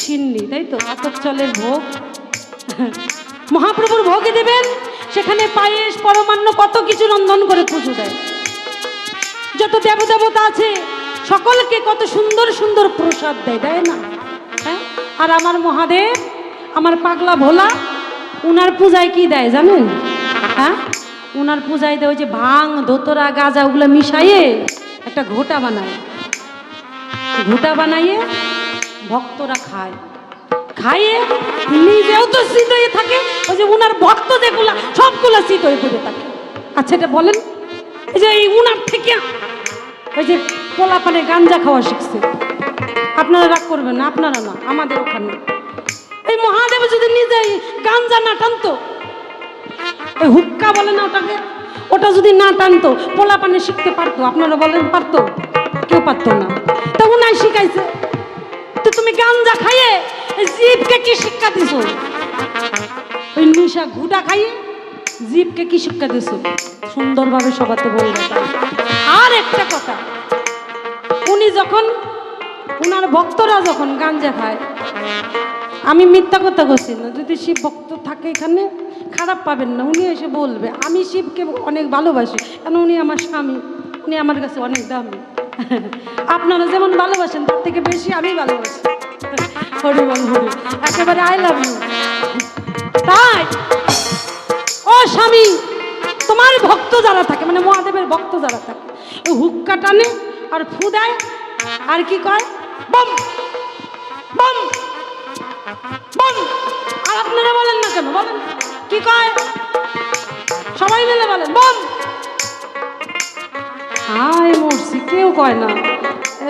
সিন্নি, তাই তো আতপ চালের ভোগ। মহাপ্রভুর ভোগে দেবেন, সেখানে পায়েস পরমান্ন কত কিছু রন্ধন করে পুজো দেয়। যত দেবদেবতা আছে সকলকে কত সুন্দর সুন্দর প্রসাদ দেয়, দেয় না? হ্যাঁ, আর আমার মহাদেব, আমার পাগলা ভোলা, উনার পূজায় কি দেয় জানেন? হ্যাঁ, উনার পূজায় দেয় ওই যে ভাং ধোতরা গাঁজা ওগুলো মিশাইয়ে একটা ঘোটা বানায়। ঘোটা বানাইয়ে ভক্তরা খায়, খাইয়ে নিজেও তো শীত হয়ে থাকে, ওই যে উনার ভক্ত যেগুলা সবগুলা শীত হয়ে পড়ে থাকে। আচ্ছা এটা বলেন, এই যে এই উনার থেকে ওই যে পোলাপানে গাঞ্জা খাওয়া শিখছে, আপনারা রাগ করবেন না, আপনারা না, আমাদের ওখানে এই মহাদেব যদি নিজেই গাঞ্জা না টানতো, ওই হুক্কা বলে না ওটাকে, ওটা যদি না টানতো পোলাপানে শিখতে পারতো? আপনারা বলেন পারতো? কেউ পারতো না। তা উনাই শিখাইছে। তো তুমি গাঞ্জা খাইয়ে জীবকে কি শিক্ষা দিছো? ওই নিশা ঘুটা খাইয়ে জীবকে কি শিক্ষা দিছো? সুন্দরভাবে সবাতে বলবে। আর একটা কথা, উনি যখন উনার ভক্তরা যখন গাঞ্জা খায়, আমি মিথ্যা কথা বলছি না, যদি শিব ভক্ত থাকে এখানে খারাপ পাবেন না, উনি এসে বলবে আমি শিবকে অনেক ভালোবাসি, কারণ উনি আমার স্বামী, উনি আমার কাছে অনেক দামি। আপনারা যেমন ভালোবাসেন তার থেকে বেশি আমি ভালোবাসি। হরি বল হরি, একেবারে আই লাভ ইউ। তাই ও স্বামী, তোমার ভক্ত যারা থাকে, মানে মহাদেবের ভক্ত যারা থাকে, ওই হুক্কা টানে আর ফু দেয়, আর কি কয় বম বম বম। আর আপনারা বলেন না কেন? বলেন কি কয়? সবাই মিলে বলেন বম। আয় মরছি, কেউ কয় না।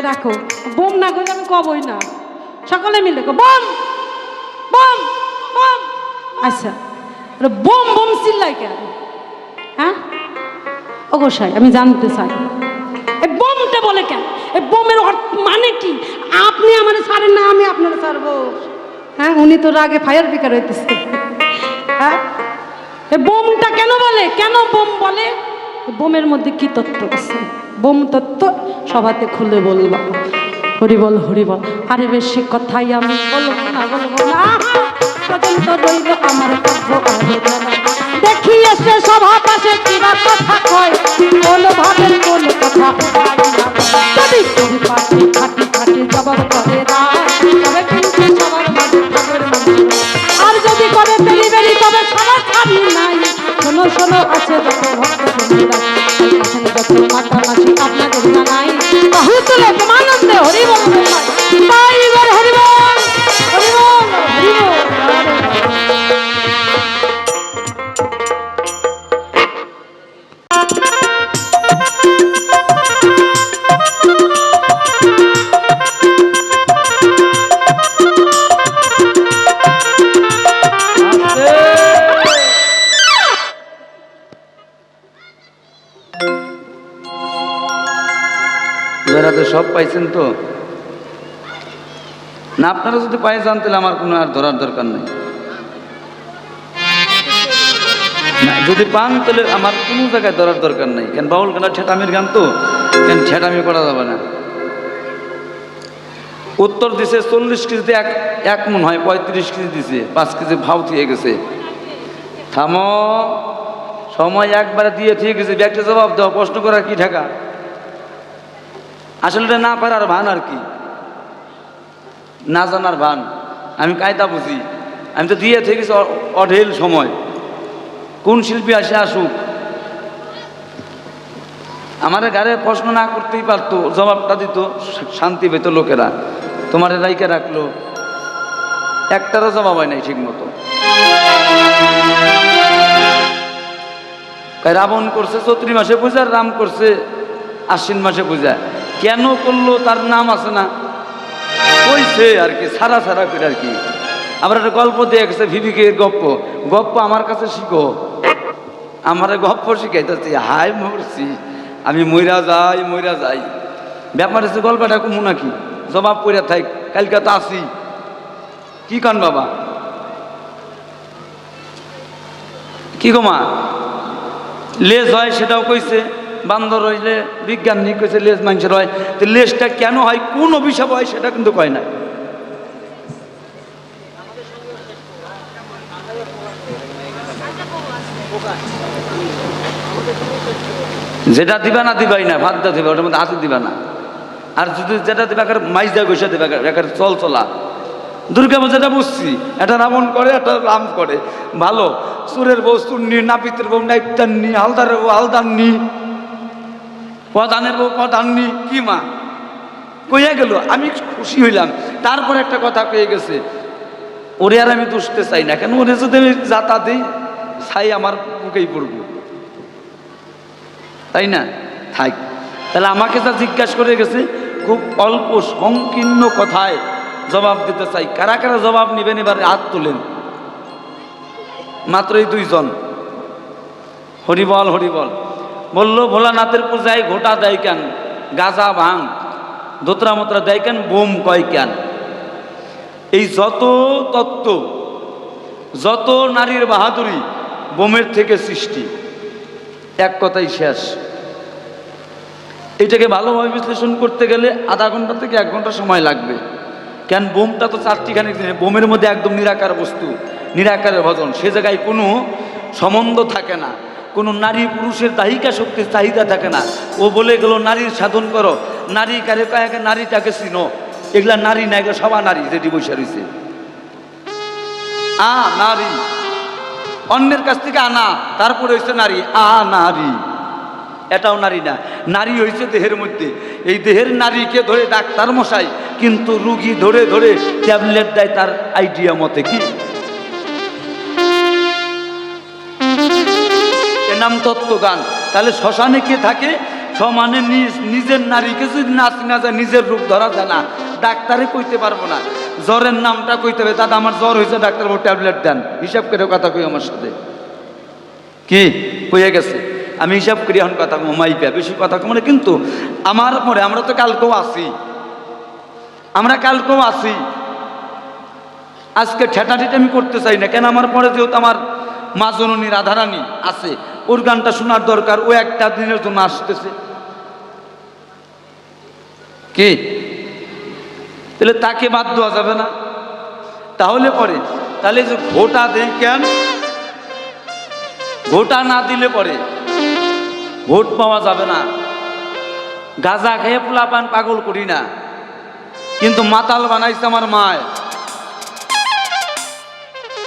রাখো, বোম না করলে আমি কবই না, সকলে মিলে বম বম বম। আচ্ছা, বোম বোম চিল্লাই কেন? হ্যাঁ ও গোসাই, আমি জানতে চাই এই বোমটা বলে কেন? এই বোমের মানে কি? আপনি আমার ছাড়েন না, আমি আপনার ছাড়বো? হ্যাঁ, উনি তো রাগে ফায়ার পিকার হইতেছে। হ্যাঁ, এই বোমটা কেন বলে? কেন বোম বলে? বোমের মধ্যে কি তত্ত্ব আছে? বোম তত্ত্ব সবাতে খুলে বলবা। হরিবল হরিবল। আরে বেশি কথাই আমি বলবো না, বলবো না, পর্যন্ত রইল আমার কাব্য আলোচনা। দেখি এসে সভা পাশে কিনা কথা কয়, কোন ভাবের কোন কথা যদি তুমি পাঠি খাটি খাটি জবাব করে না, তবে কিন্তু সবার মাঝে খবর মাঝে, আর যদি করে ডেলিভারি তবে ছাড়া ছাড়ি নাই। শোনো শোনো আছে যত ভক্ত বন্ধুরা, এখানে যত মাতা মাসি আপনাদের জানাই, বাহু তুলে প্রেমানন্দে হরিবল তাই এবার হরিবল হরিবল হরিবল। সব পাইছেন তো না? আপনারা যদি পাই যান তাহলে আমার কোনো আর ধরার দরকার নেই। না, যদি পান তাহলে আমার কোনো জায়গায় ধরার দরকার নেই। কেন বাউল গান ঠেটামির গান তো, কেন ঠেটামি করা যাবে না। উত্তর দিছে 40 কেজিতে এক মন হয়, 35 কেজি দিছে, 5 কেজি ভাও থেকে গেছে। থামো, সময় একবারে দিয়ে ঠিক গেছে, ব্যাগটা জবাব দাও, প্রশ্ন করার কি ঢাকা? আসলে এটা না পারার ভান আর কি, না জানার ভান। আমি কায়দা বুঝি, আমি তো দিয়ে থেকেছি অঢেল সময়। কোন শিল্পী আসে আসুক, আমার গাড়ে প্রশ্ন না করতেই পারতো, জবাবটা দিত, শান্তি পেত লোকেরা। তোমার রাইকে রাখলো, একটারও জবাব হয় নাই ঠিক মতো। রাবণ করছে চৈত্রী মাসে পূজা, আর রাম করছে আশ্বিন মাসে পূজা। কেন করলো তার নাম আছে না, কইছে আর কি, সারা সারা করে আর কি। আবার একটা গল্প দিয়ে গেছে ভিবিকে গপ্প, গপ্প আমার কাছে শিখো, আমার গপ্প শিখাইতেছি। হাই মরছি আমি, মইরা যাই মইরা যাই। ব্যাপার হচ্ছে গল্পটা কমু নাকি, জবাব কইরা থাক, কালকে তো আসি। কি কান বাবা, কি গো মা? লেজ হয় সেটাও কইছে, বান্দর হইলে বিজ্ঞান নিয়ে কইছে লেজ মানুষের হয়। তো লেজটা কেন হয়, কোন অভিশাপ হয় সেটা কিন্তু কয় না। যেটা দিবা না দিবাই না, ভাত দিবা, ওটার মধ্যে হাতে দিবা না। আর যদি যেটা দিবা মাইজা গৈসা দিবা, একার চল চলা। দুর্গা পূজাটা বুঝছি, এটা রাবণ করে, এটা রাম করে। ভালো, সুরের বউ সুন্নি, নাপিতের বউ নাইটান্নি, হালদারের বউ হালদারনি, প্রধানের বউ প্রধাননি। কি মা কইয়া গেল, আমি খুশি হইলাম। তারপর একটা কথা কয়ে গেছে, ওরে আর আমি দুষতে চাই না, কেন ওরে যদি আমি যাতা দিই ছাই আমার বুকেই পড়ব, তাই না? থাক। তাহলে আমাকে যা জিজ্ঞাসা করে গেছে, খুব অল্প সংকীর্ণ কথায় জবাব দিতে চাই। কারা কারা জবাব নেবেন এবার হাত তোলেন। মাত্রই 2 জন। হরিবল হরিবল। বলল ভোলানাথের পূজায় ঘোটা দেয় কেন, গাজা ভাঙ দোতরা মোতরা দেয় কেন, বোম কয় কেন? এই যত তত্ত্ব, যত নারীর বাহাদুরি বোমের থেকে সৃষ্টি, এক কথাই শেষ। এটাকে ভালোভাবে বিশ্লেষণ করতে গেলে আধা ঘন্টা থেকে 1 ঘন্টা সময় লাগবে। কেন, বোমটা তো 4টিখানি, বোমের মধ্যে একদম নিরাকার বস্তু, নিরাকারের ভজন। সে জায়গায় কোনো সম্বন্ধ থাকে না, কোনো নারী পুরুষের দাহিকা শক্তির চাহিদা থাকে না। ও বলে গেল নারীর সাধন করো, নারী কারে কাকে, নারীটাকে চিনো। এগুলা নারী না, এগুলো সবা নারী যেটি বসে রয়েছে। নারী অন্যের কাছ থেকে আনা, তারপরে হয়েছে নারী। নারী এটাও নারী না, নারী হয়েছে দেহের মধ্যে। এই দেহের নারীকে ধরে ডাক্তার মশাই, কিন্তু রুগী ধরে ধরে ট্যাবলেট দেয় তার আইডিয়া মতে। কি এর নাম তত্ত্বগান। তাহলে শ্মশানে কে থাকে, সমানে নিজের নারীকে যদি নাচি না যায়, নিজের রূপ ধরা যায় না, ডাক্তারে কইতে পারবো না। জ্বরের নামটা কইতে হবে, দাদা আমার জ্বর হয়েছে, ডাক্তার বলে ট্যাবলেট দেন। হিসাব করে কথা কই আমার সাথে, কি হয়ে গেছে? আমি হিসাব করি এখন কথা কম, মাইপা বেশি কথা কম না। কিন্তু আমার পরে আমরা তো কালকেও আসি, আমরা কালকেও আসি। আজকে ঠেটাঠিটা আমি করতে চাই না, কেন আমার পরে যেহেতু আমার মা জননী রাধারানী আছে, ওর গানটা শোনার দরকার। ও একটা দিনের জন্য আসতেছে, কি তাহলে তাকে বাদ দেওয়া যাবে না? তাহলে পরে তাহলে যে ভোটা দেই কেন, ভোটা না দিলে পরে ভোট পাওয়া যাবে না। গাঁজা খেয়ে পোলাপান পাগল করি না, কিন্তু মাতাল বানাইছে আমার মায়,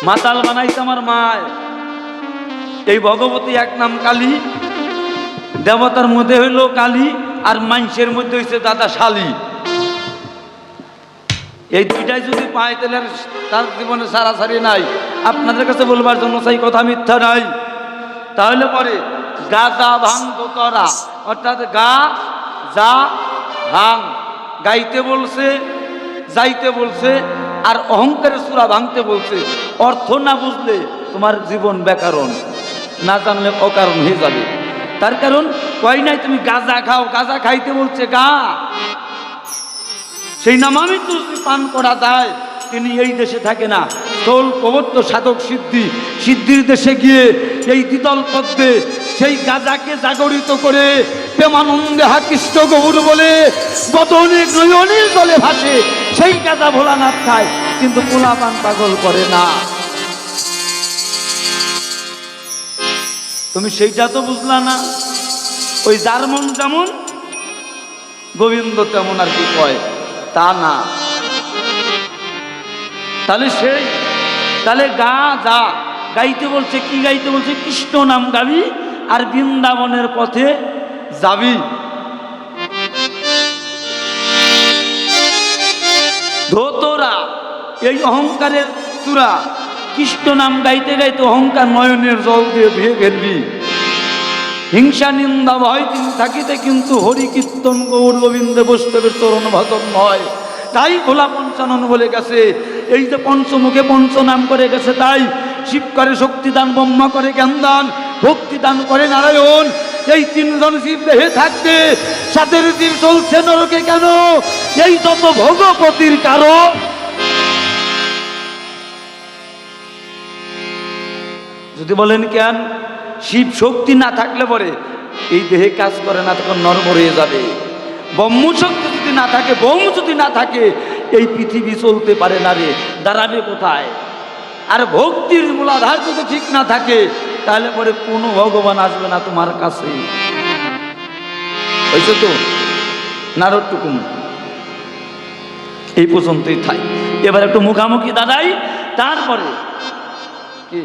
মাতাল বানাইছে আমার মায়। এই ভগবতী এক নাম কালী, দেবতার মধ্যে হইল কালী, আর মানুষের মধ্যে হইছে দাদা শালী। এই দুইটাই যদি পায় তাহলে তার জীবনে সারাসারি নাই। আপনাদের কাছে বলবার জন্য চাই, কথা মিথ্যা নাই। তাহলে পরে গাজা ভাঙ দোতরা, অর্থাৎ গা যা ভাঙ, গাইতে বলছে, যাইতে বলছে, আর অহংকারের সূরা ভাঙতে বলছে। অর্থ না বুঝলে তোমার জীবন ব্যাকরণ, না জানলে অকারণ হয়ে যাবে। তার কারণ কয় নাই তুমি গাঁজা খাও, গাঁজা খাইতে বলছে গা। সেই নামামি তো পান করা যায়, তিনি এই দেশে থাকে না। স্থল প্রবর্ত সাধক সিদ্ধি, সিদ্ধির দেশে গিয়ে এই দ্বিতল পদ্মে সেই গাজাকে জাগরিত করে প্রেমানন্দে হাকৃষ্ট গৌর বলে বদনে নয়নের জলে ভাসে। সেই গাজা ভোলানাথ খায়, কিন্তু পোলাপান পাগল করে না। তুমি সেইটা তো বুঝলা না। ওই যার মন যেমন গোবিন্দ তেমন আর কি কয় তা না। তাহলে গা যা গাইতে বলছে, কি গাইতে বলছে? কৃষ্ণ নাম গাবি আর বৃন্দাবনের পথে যাবি। ধোতরা এই অহংকারের চূড়া, কৃষ্ণ নাম গাইতে গাইতে অহংকার নয়নের জল দিয়ে ধুয়ে ফেলবি। হিংসা নিন্দা ভয় তিনি থাকিতে কিন্তু হরি কীর্তন গৌর গোবিন্দে বৈষ্ণবের চরণ ভজন হয়। তাই ভোলা পঞ্চানন বলে গেছে, এই যে পঞ্চমুখে পঞ্চনাম করে গেছে, তাই শিব করে শক্তিদান, ব্রহ্মা করে জ্ঞানদান, ভক্তি দান করে নারায়ণ। এই তিনজন জীব দেহে থাকতে সাতের জীব চলছে নরকে কেন? এই যত ভোগপতির কারণ। যদি বলেন কেন? শিব শক্তি না থাকলে পরে এই দেহে কাজ করে না, তখন নরম হয়ে যাবে। ব্রহ্ম শক্তি যদি না থাকে, ব্রহ্ম যদি না থাকে, এই পৃথিবী চলতে পারে না রে, দাঁড়াবে কোথায়? আর ভক্তির মূলাধার যদি ঠিক না থাকে, তাহলে পরে কোনো ভগবান আসবে না তোমার কাছে। হয়েছে তো নারদটুকুন এই পর্যন্তই থাই। এবার একটু মুখামুখি দাঁড়াই, তারপরে কি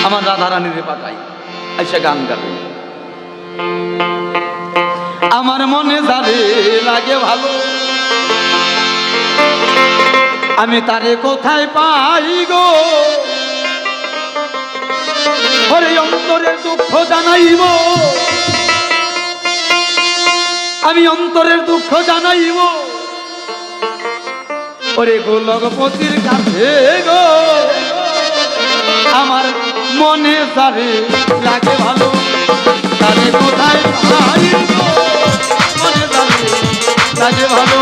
আমার রাধারানীরে পাঠাই, আইসা গান গাবে। আমার মনে যারে লাগে ভালো, আমি তারে কোথায় পাই গো? ওরে অন্তরের দুঃখ জানাইব, আমি অন্তরের দুঃখ জানাইব ওরে গোলকপতির কাছে গো। আমার মনে যারে লাগে ভালো, তারে কোথায় পাই গো? মনে যারে লাগে ভালো,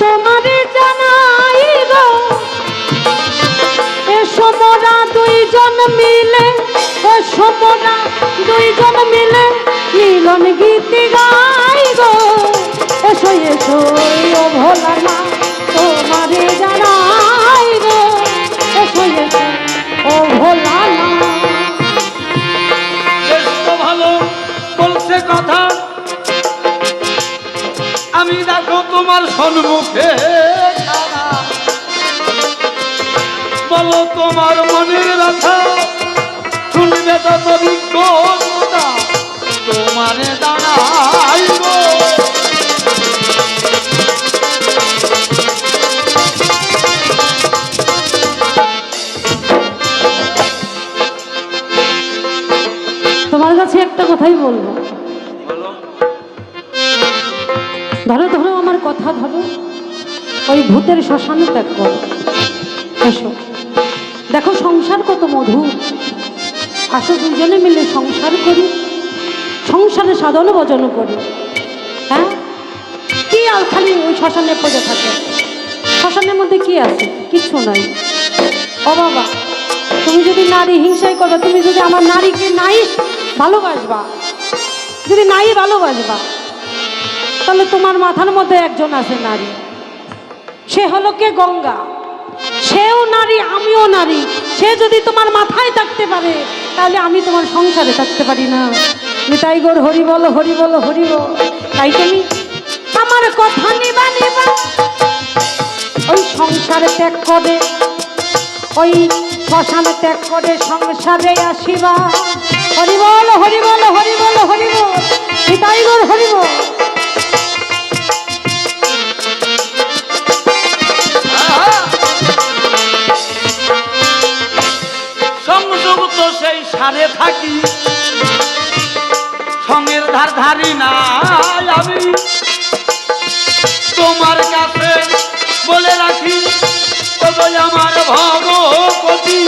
তোমারে জানাই গো, এসো মোরা দুইজন মিলে, এসো মোরা দুইজন মিলে মিলন গীত গাই গো। এসো এসো ও ভোলা মা, তোমারে জানাই গো, এসো এসো ও ভোলা মা। বেশ তো ভালো বলছে কথা, আমি দেখো তোমার সম্মুখে, বলো তোমার মনের ব্যথা, শুনবে তত বিজ্ঞ তোমারে দাঁড়াইব। তোমার কাছে একটা কথাই বলবো, ধরো ধরো আমার কথা ধরো, ওই ভূতের শ্মশানে ত্যাগ করো। এসো দেখো সংসার কত মধুর, আসো দুজনে মিলে সংসার করি, সংসারে সাধন ভজন করি। হ্যাঁ কি আর খালি ওই শ্মশানে পড়ে থাকে? শ্মশানের মধ্যে কি আছে? কিচ্ছু নাই। ও বাবা, তুমি যদি নারী হিংসাই করো, তুমি যদি আমার নারীকে নাই ভালোবাসবা, যদি নাই ভালোবাসবা, তাহলে তোমার মাথার মধ্যে একজন আছে নারী, সে হলো কে? গঙ্গা। সেও নারী, আমিও নারী। সে যদি তোমার মাথায় থাকতে পারে, তাহলে আমি তোমার সংসারে থাকতে পারি না। নিতাই গৌর হরি বল, হরি বল, হরি বল। তাই তুমি আমার কথা নিবা নিবা, ওই সংসারে ত্যাগ করে, ওই শ্মশানে ত্যাগ করে সংসারে আসিবা। হরি বল, হরি বল, হরি বল, হরি বল। নিতাই গৌর হরি বল। সংযুক্ত সেই সারে থাকি, সঙ্গের ধার ধারি নাই আমি, তোমার কাছে বলে রাখি তবে আমার ভগবতী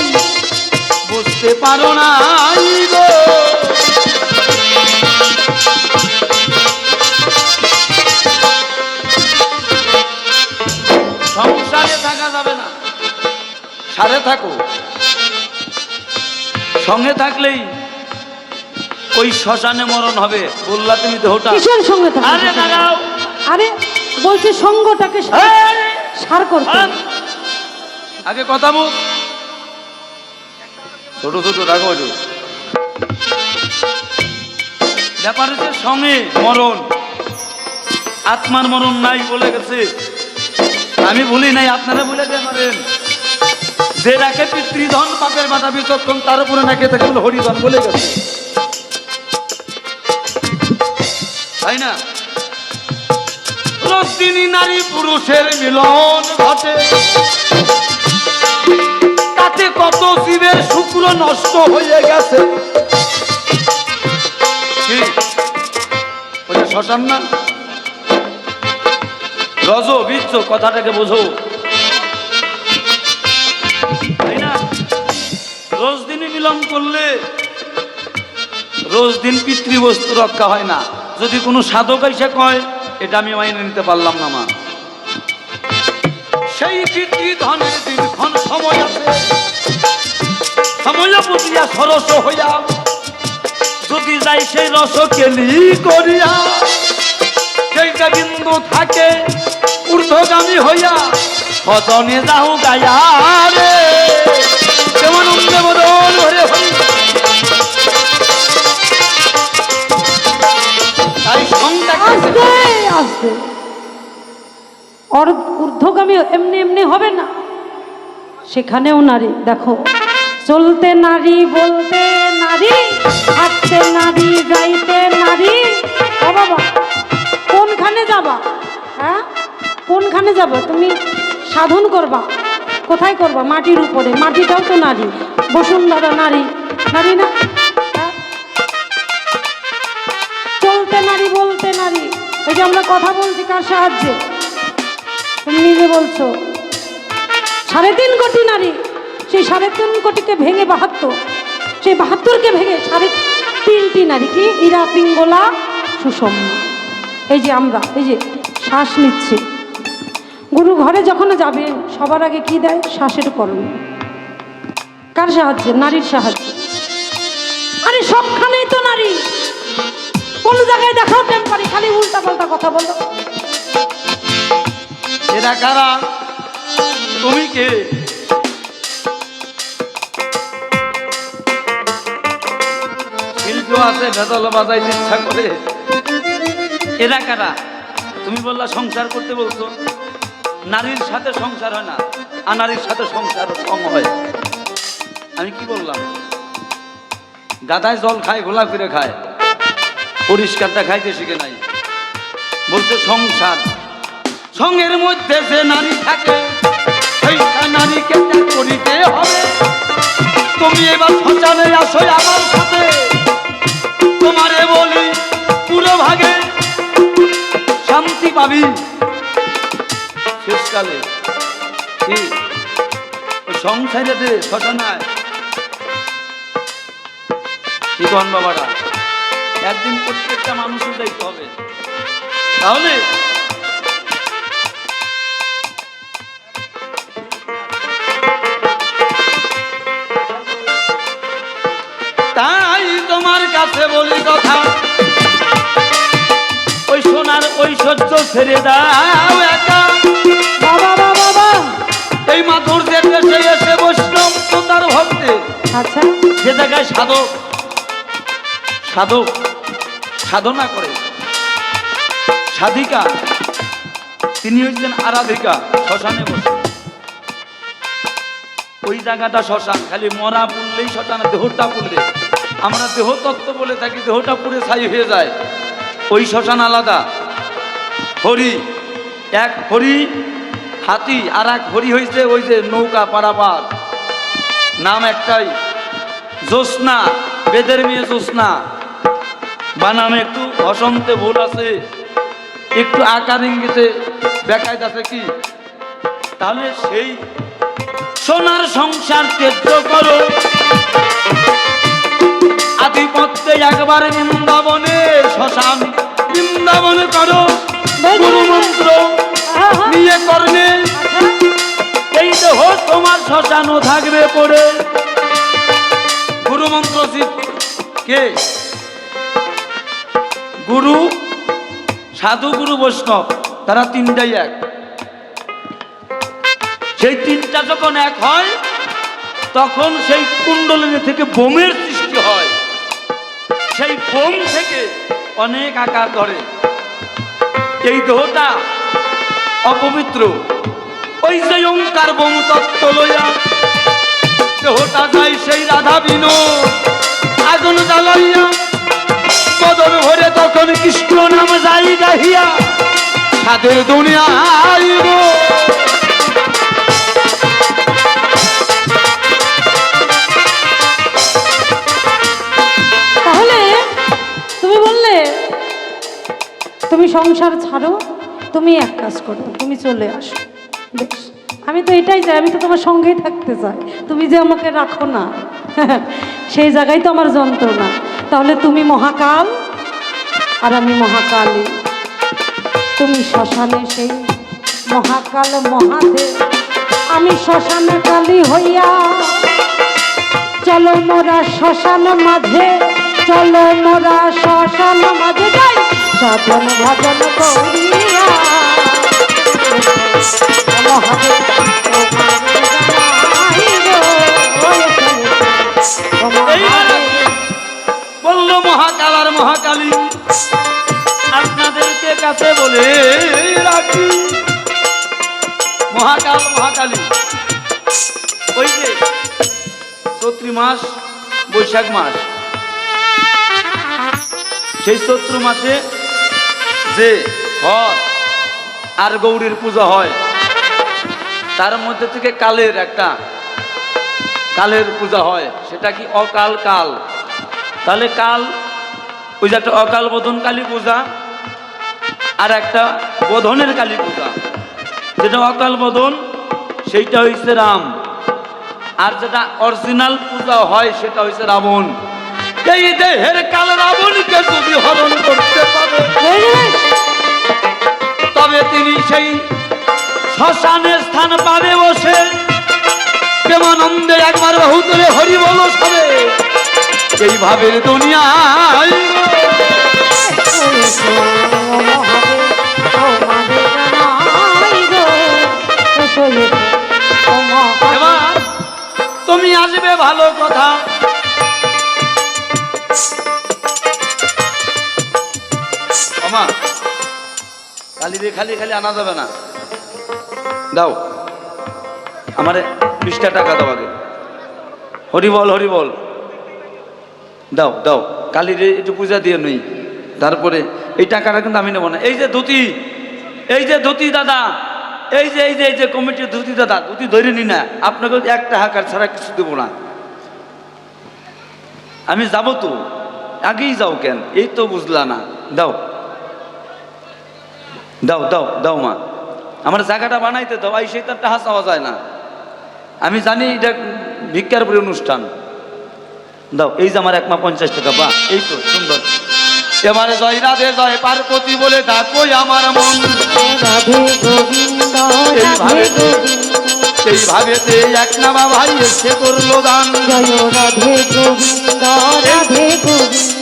বুঝতে পারো না গো। সংসারে থাকা যাবে না, সারে থাকো। সঙ্গে থাকলেই ওই শ্মশানে মরণ হবে। বললা তুমি দেহটা। কিসের সঙ্গে থাকবে? আরে দাঁড়াও, আরে বলছি সঙ্গটাকে সার করতে। আগে কথা বল, ছোট ছোট রাখো একটু। ব্যাপার হচ্ছে সঙ্গে মরণ, আত্মার মরণ নাই বলে গেছে। আমি বলি নাই, আপনারা বলে দিতে পারেন। যে রাখে পিতৃধন পাপের বাধা বিচক্ষণ, তার উপরে নাকি তাকে হরিধন বলে গেছে, তাই না? রজনী নারী পুরুষের মিলন ঘটে, তাতে কত জীবের শুক্র নষ্ট হয়ে গেছে। কি ওটা শ্মশান না? রজ বীর্য কথাটাকে বোঝো, তাই না? রোজ দিনই মিলন করলে রোজ দিন পিতৃবস্তু রক্ষা হয় না। যদি কোনো সাধক এসে কয়, এটা আমি মাইনে নিতে পারলাম না। মা, সেই পিতৃধনের দীর্ঘন সময় আছে, সময় বুঝিয়া সরস হইয়া যদি যাই সেই রস কেলি করিয়া, সেইটা বিন্দু থাকে ঊর্ধ্বগামী হইয়া ভজনে যাও গায়া রে, যেমন অন্ধে বদন হরে হরি। তাই আস্তে আস্তে ঊর্ধ্বগামী এমনি এমনি হবে না, সেখানেও নারী। দেখো, চলতে নারী, বলতে নারী, হাঁটতে নারী, যাইতে নারী। ও বাবা, কোনখানে যাবা? হ্যাঁ, কোনখানে যাবা? তুমি সাধন করবা কোথায় করবা? মাটির উপরে। মাটিটাও তো নারী, বসুন্ধরা নারী, নারী না? হ্যাঁ? চলতে নারী, বলতে নারী। এই যে আমরা কথা বলছি কার সাহায্যে? তুমি নিজে বলছো 3.5 কোটি নারী, সেই 3.5 কোটিকে ভেঙে 72, সেই 72কে ভেঙে 3.5টি নারী। কি? ইরা, পিঙ্গলা, সুষম্য। এই যে আমরা এই যে শ্বাস নিচ্ছি, গুরু ঘরে যখন যাবেন সবার আগে কি দেয়? শ্বাসের কর্ম। কার সাহায্যে? নারীর সাহায্যে। আরে সবখানেই তো নারী, কোন জায়গায় দেখাও টেম্পারি, খালি উল্টা পাল্টা কথা বলো। এরা কারা? তুমি কে? শিল্প আছে, ভেতল বাজাইতে ইচ্ছা করে। এরা কারা? তুমি বললা সংসার করতে, বলছো নারীর সাথে সংসার হয় না, আর নারীর সাথে সংসার কম হয়। আমি কি বললাম? গাদায় জল খায়, ঘোলা ফিরে খায়, পরিষ্কারটা খাইতে শিখে নাই। বলছে সংসার, সঙ্গের মধ্যে যে নারী থাকে সেইটা নারীকে ত্যাগ করিতে হবে। তুমি এবার শ্মশানে আসো আমার সাথে, তোমারে বলি পুরো ভাগে শান্তি পাবি শেষকালে। কি সংসারে দে শ্মশানায়, কি কন বাবারা? একদিন প্রত্যেকটা মানুষের যাইতে হবে, তাহলে তাই তোমার কাছে বলি কথা, ওই সোনার ঐশ্বর্য ছেড়ে দাও একা। বাবা বাবা বাবা, এই মাধুর্যের দেশে এসে বৈষ্ণব তো তার ভক্তে। আচ্ছা, যে জায়গায় সাধক সাধক সাধনা করে, সাধিকা, তিনি হচ্ছেন আরাধিকা, শ্মশানে বসে। ওই জায়গাটা শ্মশান, খালি মরা পুড়লেই শ্মশানে, দেহটা পুড়লে আমরা দেহতত্ত্ব বলে থাকি, দেহটা পুড়ে ছাই হয়ে যায়, ওই শ্মশান আলাদা। হরি এক, হরি হাতি, আর এক হরি হয়েছে ওই যে নৌকা পারাপার, নাম একটাই। জ্যোৎস্না, বেদের মেয়ে জ্যোৎস্না, বানামে একটু বসন্তে ভুল আছে, একটু আকার ইঙ্গিতে বেকায়দ আছে। কি তাহলে সেই সোনার সংসার ত্যায্য করো, আধিপত্যে একবার বৃন্দাবনে, শ্মশান বৃন্দাবনে করো গুরু মন্ত্র নিয়ে করলে, এই দেহ তোমার শ্মশানও থাকবে পড়ে। গুরু মন্ত্র কে? গুরু, সাধু, গুরু, বৈষ্ণব, তারা তিনটাই এক। সেই তিনটা যখন এক হয় তখন সেই কুণ্ডলিনী থেকে বোমের সৃষ্টি হয়। সেই বোম থেকে অনেক আকার ধরে। এই দেহটা অপবিত্র, ওই যে ওঙ্কার বোম তত্ত্ব লইয়া দেহটা যায় সেই রাধা বিনোদ আগুন জ্বালাইয়া বদন ভরে তখন কৃষ্ণ নাম যাই গাহিয়া সাধের দুনিয়া আইব। তাহলে তুমি বললে তুমি সংসার ছাড়ো, তুমি এক কাজ করো, তুমি চলে আসো। বেশ, আমি তো এটাই চাই, আমি তো তোমার সঙ্গেই থাকতে চাই। তুমি যে আমাকে রাখো না সেই জায়গায় তো আমার যন্ত্রণা। তাহলে তুমি মহাকাল আর আমি মহাকালী। তুমি শ্মশানে সেই মহাকাল মহাদেব, আমি শ্মশানে কালী হইয়া। চলো মোরা শ্মশান মাঝে, চলো মোরা শ্মশান মাঝে যাই সাধন ভজন করিয়া। মহাদেব বলল মহাকাল আর মহাকালী, আপনাদেরকে কাছে বলে রাখি মহাকাল মহাকালী ওই যে চৈত্র মাস বৈশাখ মাস, সেই চৈত্র মাসে যে হর আর গৌরীর পূজা হয় তার মধ্যে থেকে কালের একটা কালের পূজা হয়, সেটা কি অকাল কাল। তাহলে কাল ওই যে একটা অকাল বোধন কালী পূজা আর একটা বোধনের কালী পূজা। যেটা অকাল বোধন সেইটা হয়েছে রাম, আর যেটা অরিজিনাল পূজা হয় সেটা হয়েছে রাবণ। এই দেহের কাল রাবণকে যদি হরণ করতে পারে তবে তিনি সেই শ্মশানে স্থান পাবে বসে প্রেমানন্দে একবার বাহু তুলে হরি বল সবে। এইভাবে দুনিয়ায় এবার তুমি আসবে ভালো কথা। আমা খালি দিয়ে খালি খালি আনা যাবে না, দাও আমারে 20টা টাকা দাও আগে। হরি বল হরি বল, দাও দাও কালীর একটু পূজা দিয়ে নই, তারপরে এই টাকাটা কিন্তু আমি নেবো না। এই যে ধুতি, এই যে ধুতি দাদা, এই যে এই যে এই যে কমিটির ধুতি দাদা, ধুতি ধরে নি না, আপনাকে একটা হাকার ছাড়া কিছু দেবো না। আমি যাবো তো, আগেই যাও কেন, এই তো বুঝলা না, দাও দাও দাও দাও মা, আমার জায়গাটা বানাইতে দাও। এই সেই তারটা হাসাওয়া যায় না, আমি জানি এটা ভিক্ষার পরে অনুষ্ঠান। দাও, এই যে আমার 1 মা 50 টাকা, বা এই তো সুন্দর। এবারে জয় রাধে জয় পার্বতী বলে ডাকো আমার মন, রাধে গোবিন্দ রাধে গোবিন্দ। সেই ভাবেতে এক নামা ভাই এসে করলো দান, জয় রাধে গোবিন্দ রাধে গোবিন্দ।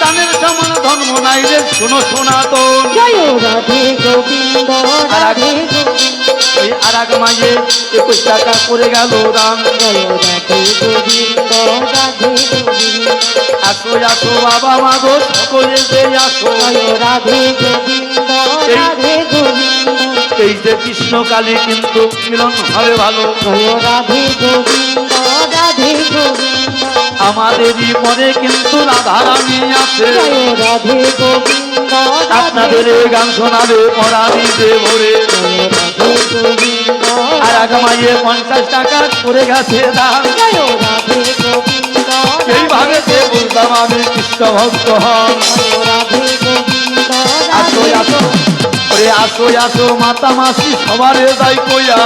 দানের সমান ধর্ম নাই রে শোনো সনাতন, জয় রাধে গোবিন্দ রাধে গোবিন্দ। ওই আর এক মাঝে 21 টাকা করে গেল দান। জয় রাধে গোবিন্দ রাধে গোবিন্দ। আসো আসো বাবা মা গো সকলে যে আসো, জয় রাধে গোবিন্দ রাধে গোবিন্দ। এই যে কৃষ্ণ কালী কিন্তু মিলন হবে ভালো। জয় রাধে গোবিন্দ রাধে গোবিন্দ। আমাদেরই মনে কিন্তু রাধারানী আছে, জয় রাধে গোবিন্দ আপনাদের এই গান শোনাবে পরাণীতে ভরে। জয় রাধে গোবিন্দ আর এক মাইয়ে 50 টাকা করে গেছে দান। জয় রাধে গোবিন্দ এইভাবে যে বলতাম আমি কৃষ্ণ ভক্ত হন। জয় রাধে গোবিন্দ আসো আসো ওরে আসো আসো মাতা মাসি সবারে যাই কইয়া,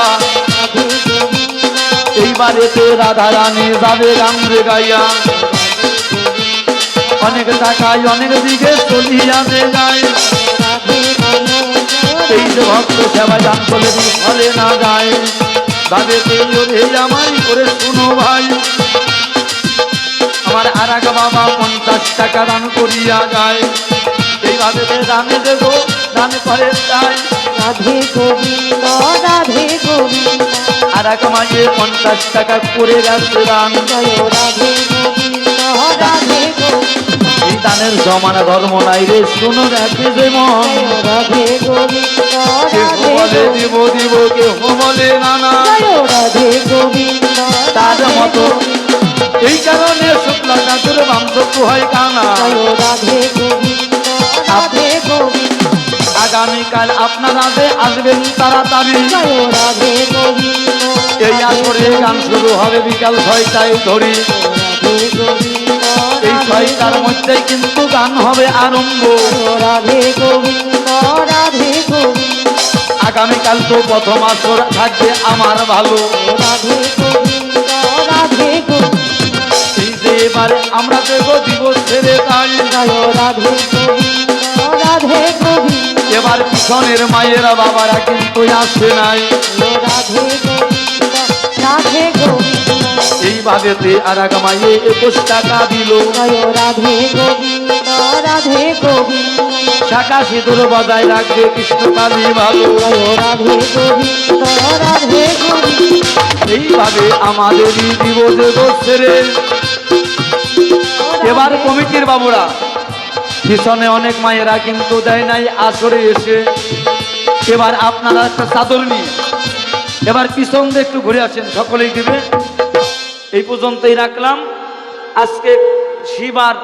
রাধে গোবিন্দ এইবারেতে রাধারানী যাবে গান রে গাইয়া। অনেক টাকায় অনেক দিকে চলিয়া যে যায়, রাধে এই যে ভক্ত সেবা দান করে ফলে না যায়। ভাবে আমার করে শুনো ভাই, আমার আর এক বাবা 50 টাকা দান করিয়া যায়। এইভাবে দানে দেব দানে করে যায়। রাধে গোবিন্দ রাধে গোবিন্দ আর এক মাঝে 50 টাকা করে গেছে দান। জয় রাধে গোবিন্দ রাধে গোবিন্দ এই দানের জমানা ধর্ম নাই রে, শুনো রাখে যে মন। জয় রাধে গোবিন্দ কেহ রাধে বলে গোবিন্দ দিব দিব, কেহ বলে না না। জয় রাধে গোবিন্দ তার রাধে মতো গোবিন্দ এই কারণে শুক্লা চাতুর বামচক্ষু হয় কানা। জয় রাধে গোবিন্দ রাধে গোবিন্দ আগামীকাল আপনারা যে আসবেন তাড়াতাড়ি। জয় রাধে গোবিন্দ এই আসরে গান শুরু হবে বিকাল 6টায় ধরি। রাধে গোবিন্দ এই 6টার মধ্যেই কিন্তু গান হবে আরম্ভ। রাধে গোবিন্দ রাধে গোবিন্দ আগামীকাল তো প্রথম আসর থাকবে আমার ভালো। রাধে গোবিন্দ রাধে গোবিন্দ এই যে এবারে আমরা দেব দিবস ছেড়ে তাই। জয় রাধে গোবিন্দ রাধে গোবিন্দ এবার পিছনের মায়েরা বাবারা কিন্তু আসে নাই। রাধে গোবিন্দ রাধে গোবিন্দ এইভাবেতে আর এক মায়ে 21 টাকা দিল। জয় রাধে গোবিন্দ রাধে গোবিন্দ শাখা সিঁদুর বজায় রাখবে কৃষ্ণকালী ভালো। জয় রাধে গোবিন্দ রাধে গোবিন্দ এইভাবে আমাদের দিবস ছেড়ে এবার কমিটির বাবুরা পিছনে অনেক মায়েরা কিন্তু দেয় নাই আসরে এসে। এবার আপনারা একটা চাদর নিয়ে এবার পিছন দিয়ে একটু ঘুরে আসেন, সকলেই দিবে। এই পর্যন্তই রাখলাম। আজকে শিব আর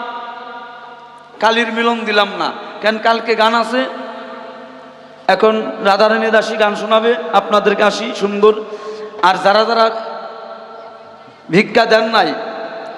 কালীর মিলন দিলাম না, কেন কালকে গান আছে। এখন রাধারানী দাসী গান শোনাবে আপনাদেরকে। আসি সুন্দর। আর যারা যারা ভিক্ষা দেন নাই